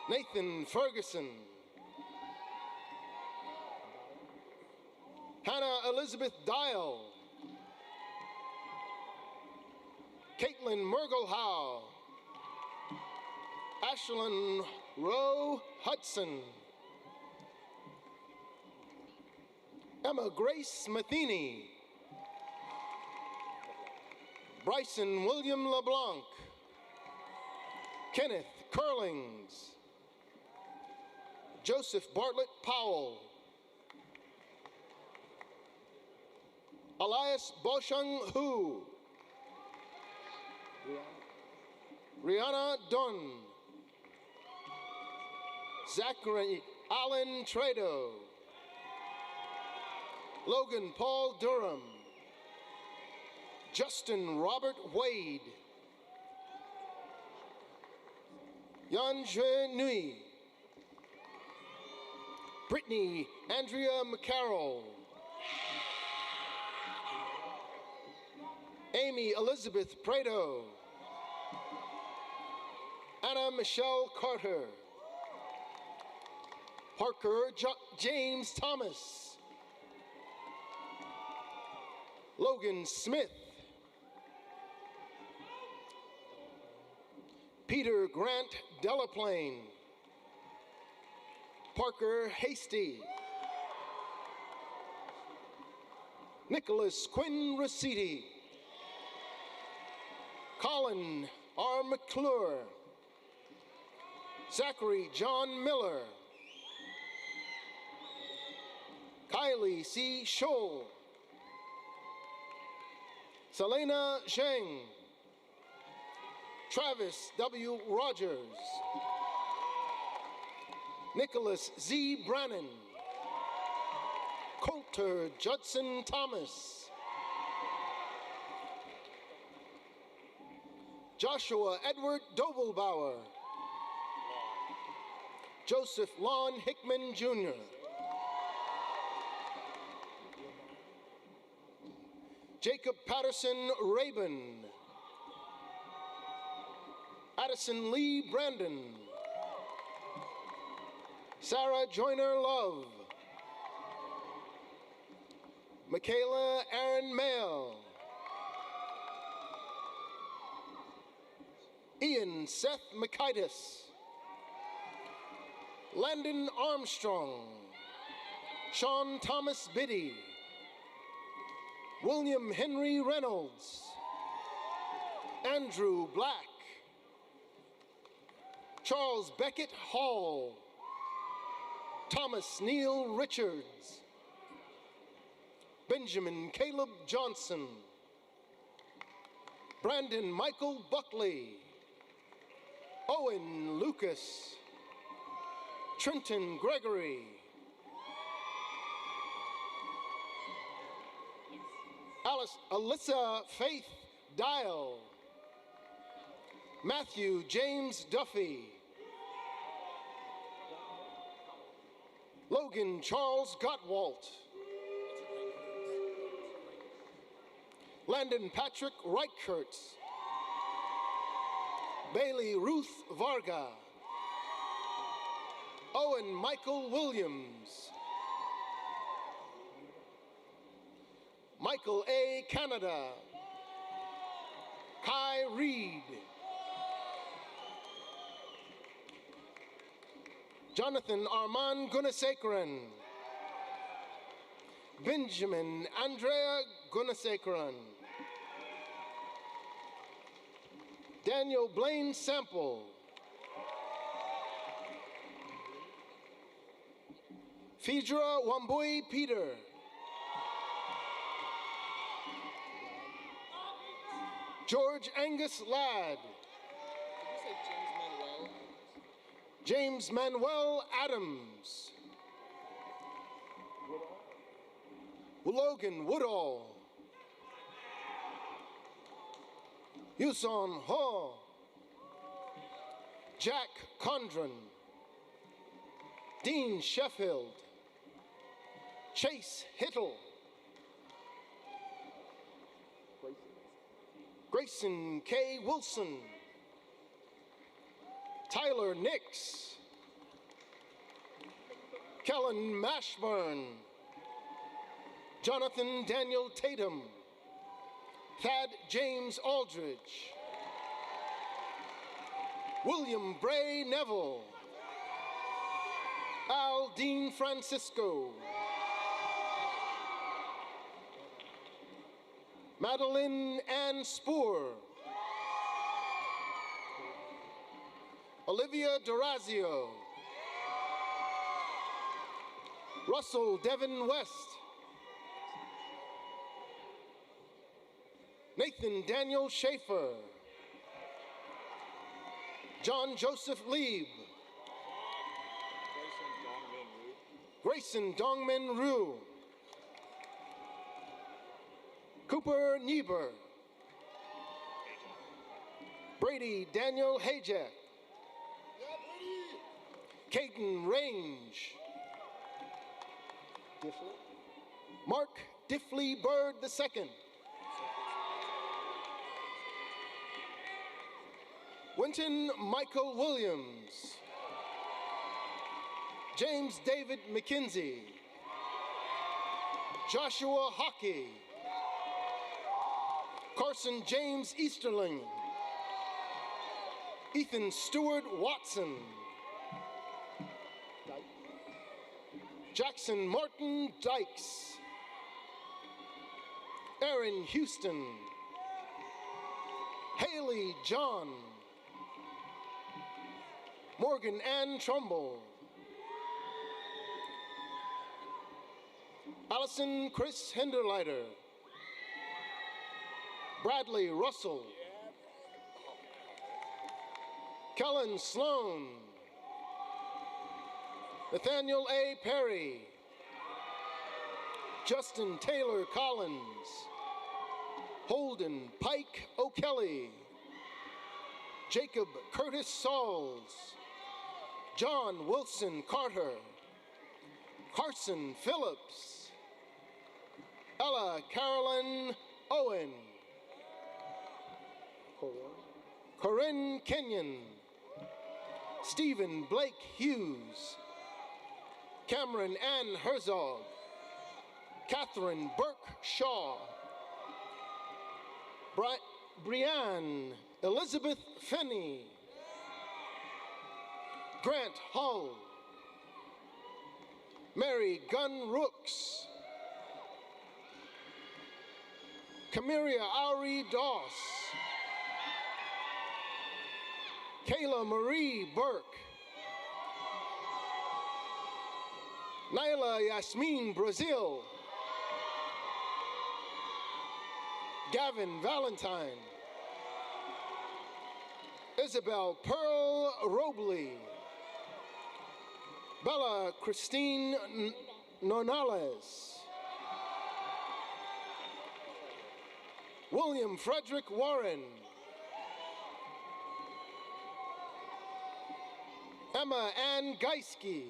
Nathan Ferguson, Hannah Elizabeth Dial, Caitlin Mergelhow, Ashlyn Rowe Hudson, Emma Grace Matheny, Bryson William LeBlanc, Kenneth Curlings, Joseph Bartlett Powell, Elias Boshung Hu, Rihanna Dunn, Zachary Allen Trado, Logan Paul Durham, Justin Robert Wade, Yanjue Nui, Brittany Andrea McCarroll, Amy Elizabeth Prado, Anna Michelle Carter, Parker James Thomas, Logan Smith, Peter Grant Delaplane, Parker Hasty, Nicholas Quinn Rossetti, Colin R. McClure, Zachary John Miller, Kylie C. Scholl, Selena Zheng, Travis W. Rogers, Nicholas Z. Brannon, Coulter Judson Thomas, Joshua Edward Dobelbauer, Joseph Lon Hickman Jr., Jacob Patterson Rabin, Addison Lee Brandon, Sarah Joyner Love, Michaela Aaron Mail, Ian Seth Makaitis, Landon Armstrong, Sean Thomas Biddy, William Henry Reynolds, Andrew Black, Charles Beckett Hall, Thomas Neal Richards, Benjamin Caleb Johnson, Brandon Michael Buckley, Owen Lucas, Trenton Gregory, Alyssa Faith Dial, Matthew James Duffy, Logan Charles Gottwalt, Landon Patrick Reichert, Bailey Ruth Varga, Owen Michael Williams, Michael A. Canada, Kai Reed, Jonathan Armand Gunasekharan, Benjamin Andrea Gunasekharan, Daniel Blaine Sample, Phaedra Wambui Peter, George Angus Ladd, James Manuel Adams, Logan Woodall, Yuson Ho, Jack Condren, Dean Sheffield, Chase Hittle, Grayson K. Wilson, Tyler Nix, Kellen Mashburn, Jonathan Daniel Tatum, Thad James Aldridge, William Bray Neville, Al Dean Francisco, Madeline Ann Spoor, Olivia Durazio, Russell Devin West, Nathan Daniel Schaefer, John Joseph Lieb, Grayson Dongmin Rue, Cooper Niebuhr, Brady Daniel Hajek, Caden Range, Mark Diffley Bird II, Winton Michael Williams, James David McKenzie, Joshua Hockey, Carson James Easterling, Ethan Stewart Watson, Jackson Martin Dykes, Aaron Houston, Haley John, Morgan Ann Trumbull, Allison Chris Hinderleiter, Bradley Russell, Kellen Sloan, Nathaniel A. Perry, Justin Taylor Collins, Holden Pike O'Kelly, Jacob Curtis Sauls, John Wilson Carter, Carson Phillips, Ella Carolyn Owen, Corinne Kenyon, Stephen Blake Hughes, Cameron Ann Herzog, Catherine Burke Shaw, Brianne Elizabeth Finney, Grant Hull, Mary Gunn Rooks, Kamiria Ari Doss, Kayla Marie Burke, Naila Yasmin Brazil, Gavin Valentine, Isabel Pearl Robley, Bella Christine Nonales, William Frederick Warren, Emma Ann Geiske,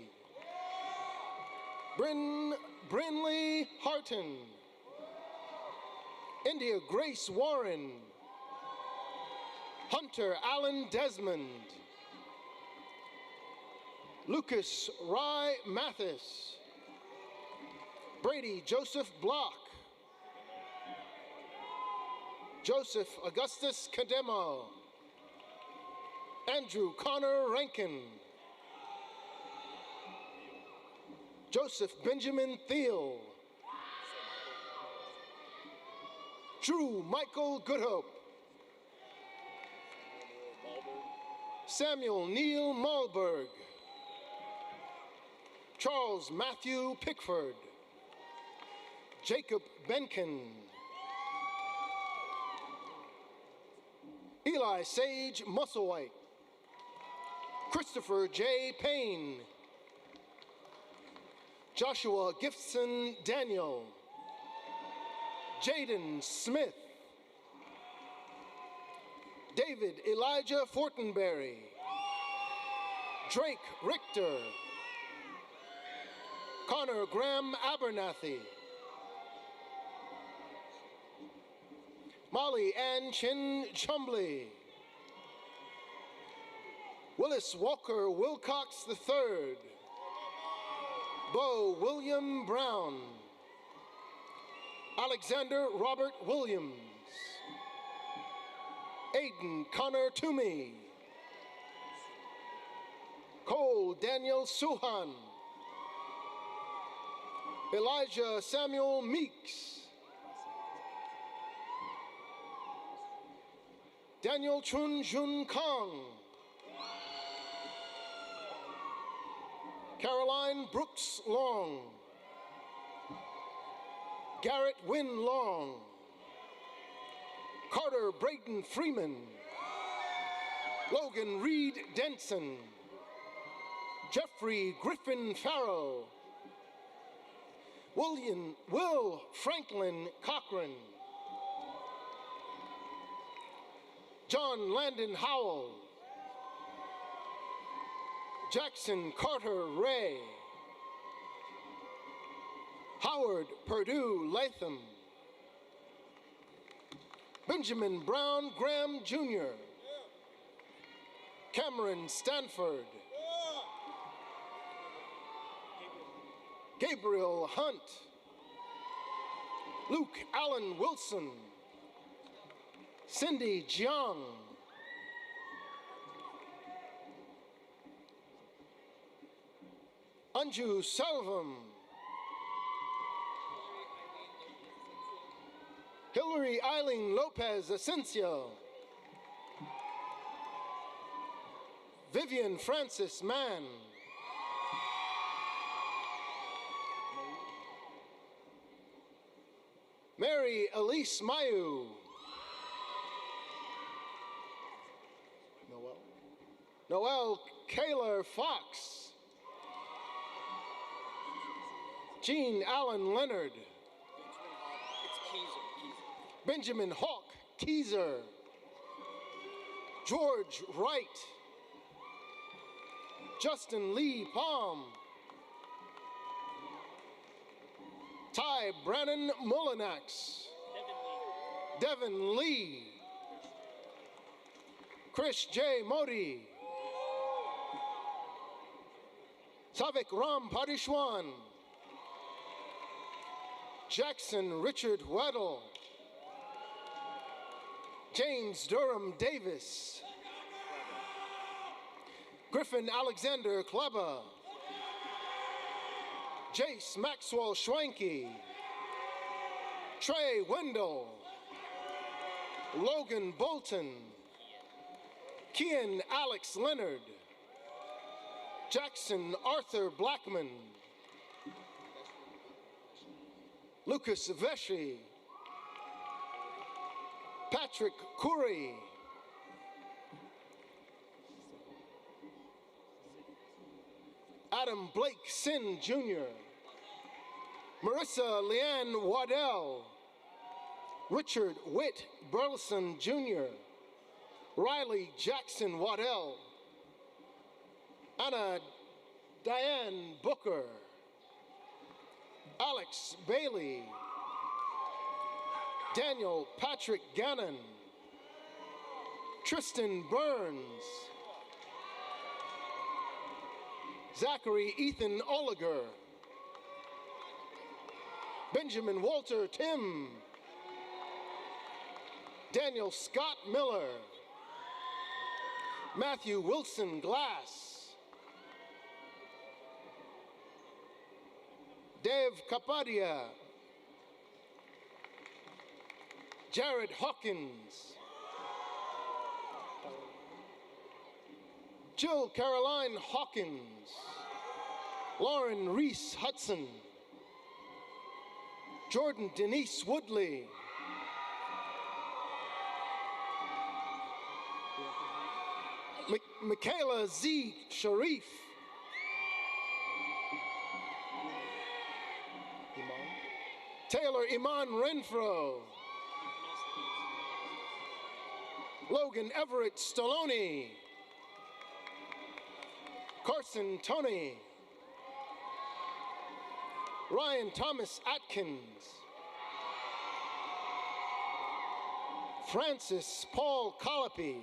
Brinley Harton, India Grace Warren, Hunter Allen Desmond, Lucas Rye Mathis, Brady Joseph Block, Joseph Augustus Cademo, Andrew Connor Rankin, Joseph Benjamin Thiel, Drew Michael Goodhope, Samuel Neil Malberg, Charles Matthew Pickford, Jacob Benkin, Eli Sage Musselwhite, Christopher J. Payne, Joshua Gibson Daniel, Jaden Smith, David Elijah Fortenberry, Drake Richter, Connor Graham Abernathy, Molly Ann Chin Chumbley, Willis Walker Wilcox III, Bo William Brown, Alexander Robert Williams, Aiden Connor Toomey, Cole Daniel Suhan, Elijah Samuel Meeks, Daniel Chun Jun Kong, Caroline Brooks Long, Garrett Wynn Long, Carter Braden Freeman, Logan Reed Denson, Jeffrey Griffin Farrow, Will Franklin Cochran, John Landon Howell, Jackson Carter Ray, Howard Purdue Latham, Benjamin Brown Graham Jr., Cameron Stanford, Gabriel Hunt, Luke Allen Wilson, Cindy Jiang, Anju Salvam, Hillary Eileen Lopez Asensio, Vivian Francis Mann, Mary Elise Mayu, Noel Kaler Fox, Jean Allen Leonard, Benjamin Hawk Keezer, George Wright, Justin Lee Palm, Ty Brannon Mullinax, Devin Lee, Chris J. Modi, Savik Ram Padishwan, Jackson Richard Weddle, James Durham Davis, Griffin Alexander Kleba, Jace Maxwell Schwenke, Trey Wendell, Logan Bolton, Kian Alex Leonard, Jackson Arthur Blackman, Lucas Veshy, Patrick Curry, Adam Blake Sin Jr., Marissa Leanne Waddell, Richard Witt Burleson Jr., Riley Jackson Waddell, Anna Diane Booker, Alex Bailey, Daniel Patrick Gannon, Tristan Burns, Zachary Ethan Oliger, Benjamin Walter Tim, Daniel Scott Miller, Matthew Wilson Glass, Dev Kapadia, Jared Hawkins, Jill Caroline Hawkins, Lauren Reese Hudson, Jordan Denise Woodley, Michaela Z. Sharif, Taylor Iman Renfro, Logan Everett Stallone, Carson Tony, Ryan Thomas Atkins, Francis Paul Colopy,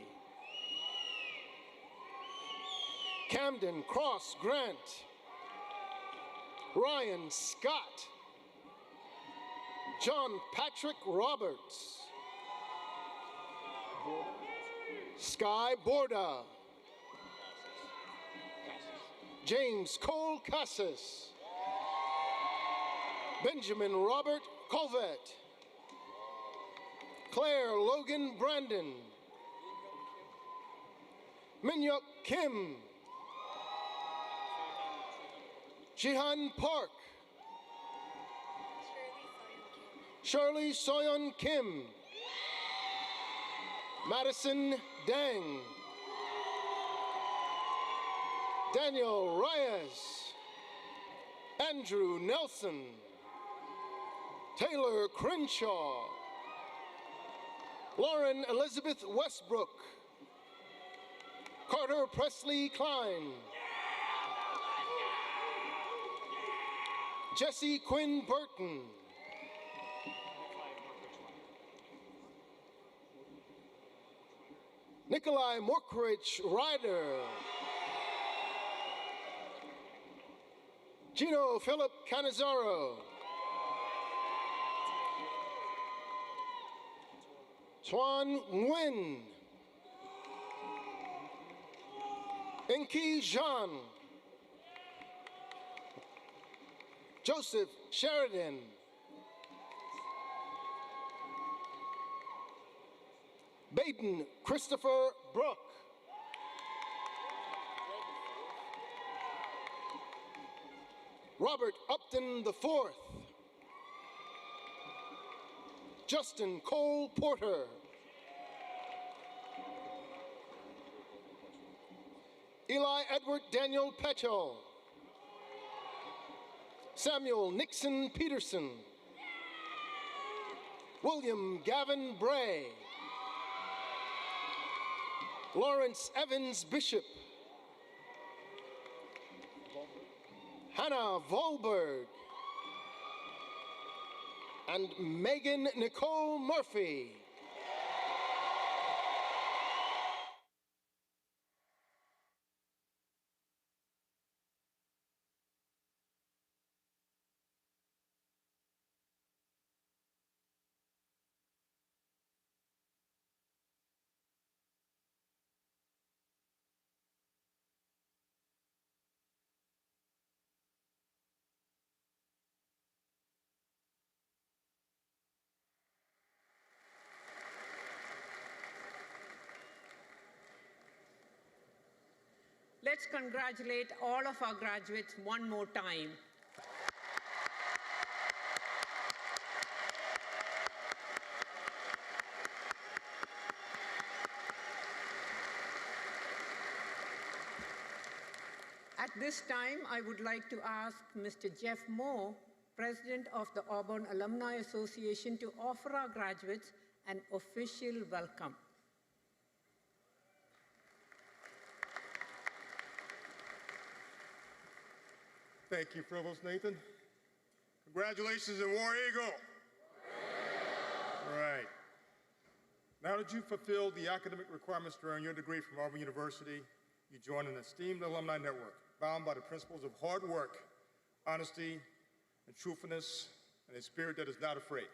Camden Cross Grant, Ryan Scott, John Patrick Roberts, Sky Borda, James Cole Casas, Benjamin Robert Colvett, Claire Logan Brandon, Minyuk Kim, Jihan Park, Shirley Soyeon Kim, Madison Dang, Daniel Reyes, Andrew Nelson, Taylor Crenshaw, Lauren Elizabeth Westbrook, Carter Presley Klein, Jesse Quinn Burton, Nikolai Morkrich Ryder, Gino Philip Canizaro, Chuan Nguyen, Enki Zhang, Joseph Sheridan, Baden Christopher Brook, Robert Upton IV, Justin Cole Porter, Eli Edward Daniel Petchel, Samuel Nixon Peterson, William Gavin Bray, Lawrence Evans Bishop, Hannah Volberg, and Megan Nicole Murphy. Let's congratulate all of our graduates one more time. At this time, I would like to ask Mr. Jeff Moore, President of the Auburn Alumni Association, to offer our graduates an official welcome. Thank you, Provost Nathan. Congratulations and War Eagle. All right. Now that you've fulfilled the academic requirements to earn your degree from Auburn University, you join an esteemed alumni network bound by the principles of hard work, honesty, and truthfulness, and a spirit that is not afraid.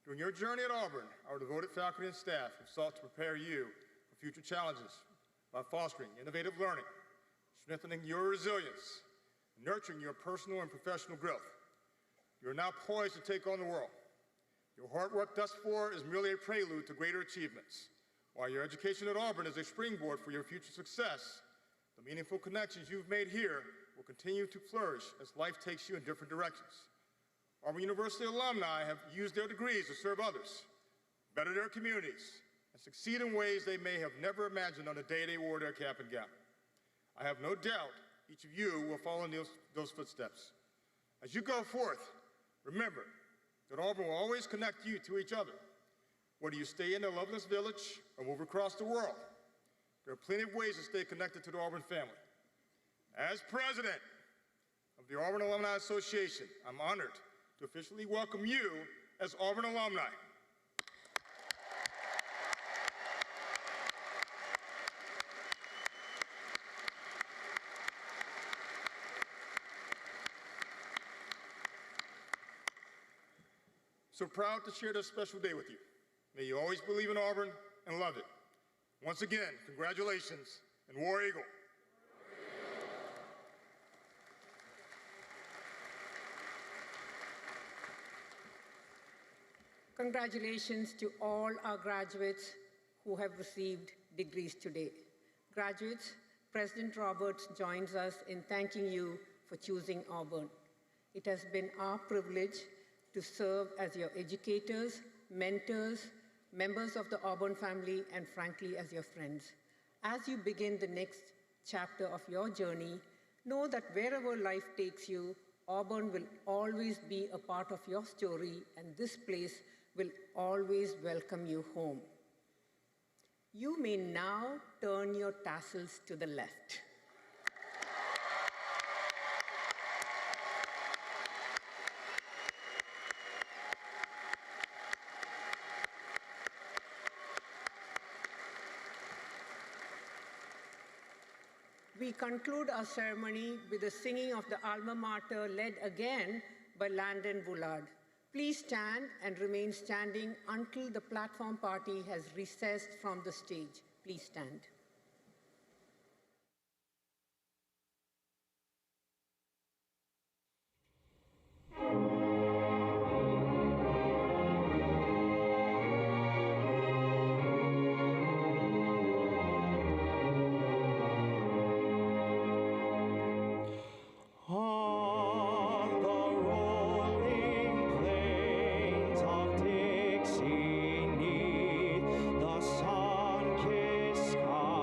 During your journey at Auburn, our devoted faculty and staff have sought to prepare you for future challenges by fostering innovative learning, strengthening your resilience, and nurturing your personal and professional growth. You are now poised to take on the world. Your hard work thus far is merely a prelude to greater achievements. While your education at Auburn is a springboard for your future success, the meaningful connections you've made here will continue to flourish as life takes you in different directions. Auburn University alumni have used their degrees to serve others, better their communities, and succeed in ways they may have never imagined on the day they wore their cap and gown. I have no doubt each of you will follow in those footsteps. As you go forth, remember that Auburn will always connect you to each other. Whether you stay in the Loveless Village or move across the world, there are plenty of ways to stay connected to the Auburn family. As president of the Auburn Alumni Association, I'm honored to officially welcome you as Auburn alumni. So proud to share this special day with you. May you always believe in Auburn and love it. Once again, congratulations and War Eagle. Congratulations to all our graduates who have received degrees today. Graduates, President Roberts joins us in thanking you for choosing Auburn. It has been our privilege to serve as your educators, mentors, members of the Auburn family, and frankly, as your friends. As you begin the next chapter of your journey, know that wherever life takes you, Auburn will always be a part of your story, and this place will always welcome you home. You may now turn your tassels to the left. We conclude our ceremony with the singing of the Alma Mater, led again by Landon Bullard. Please stand and remain standing until the platform party has recessed from the stage. Please stand. The sun-kissed sky.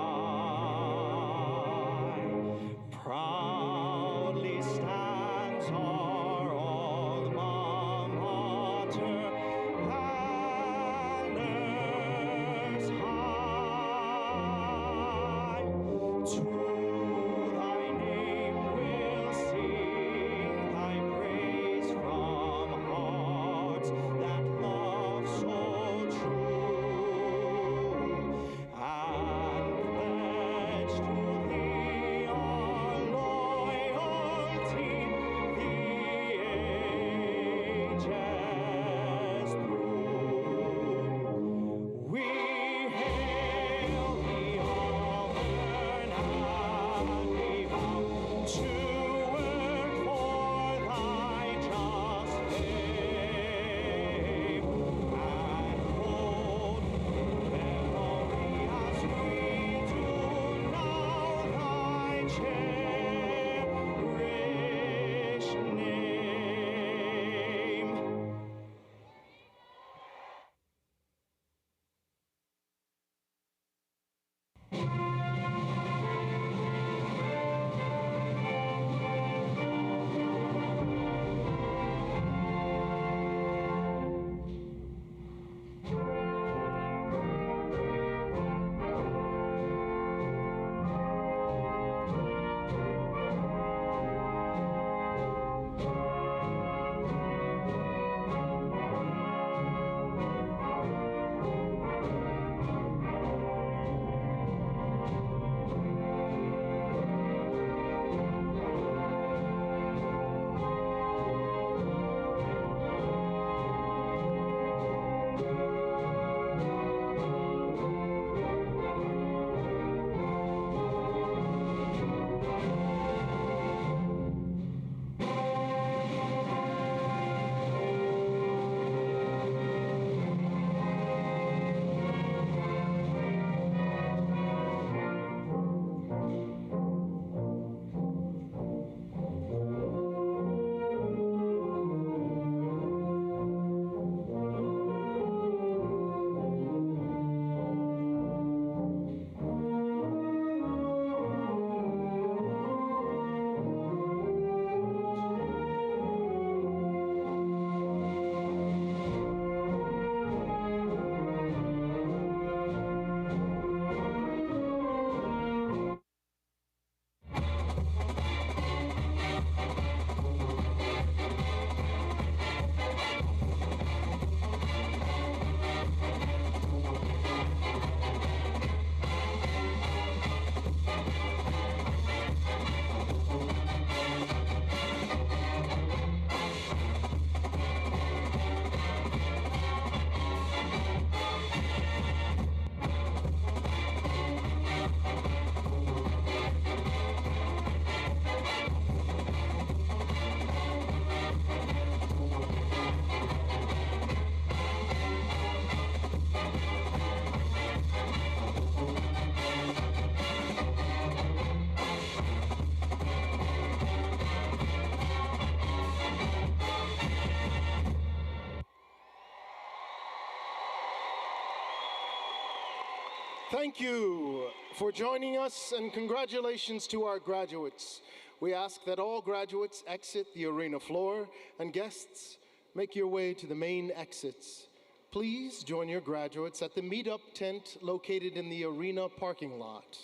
Thank you for joining us, and congratulations to our graduates. We ask that all graduates exit the arena floor, and guests make your way to the main exits. Please join your graduates at the meetup tent located in the arena parking lot.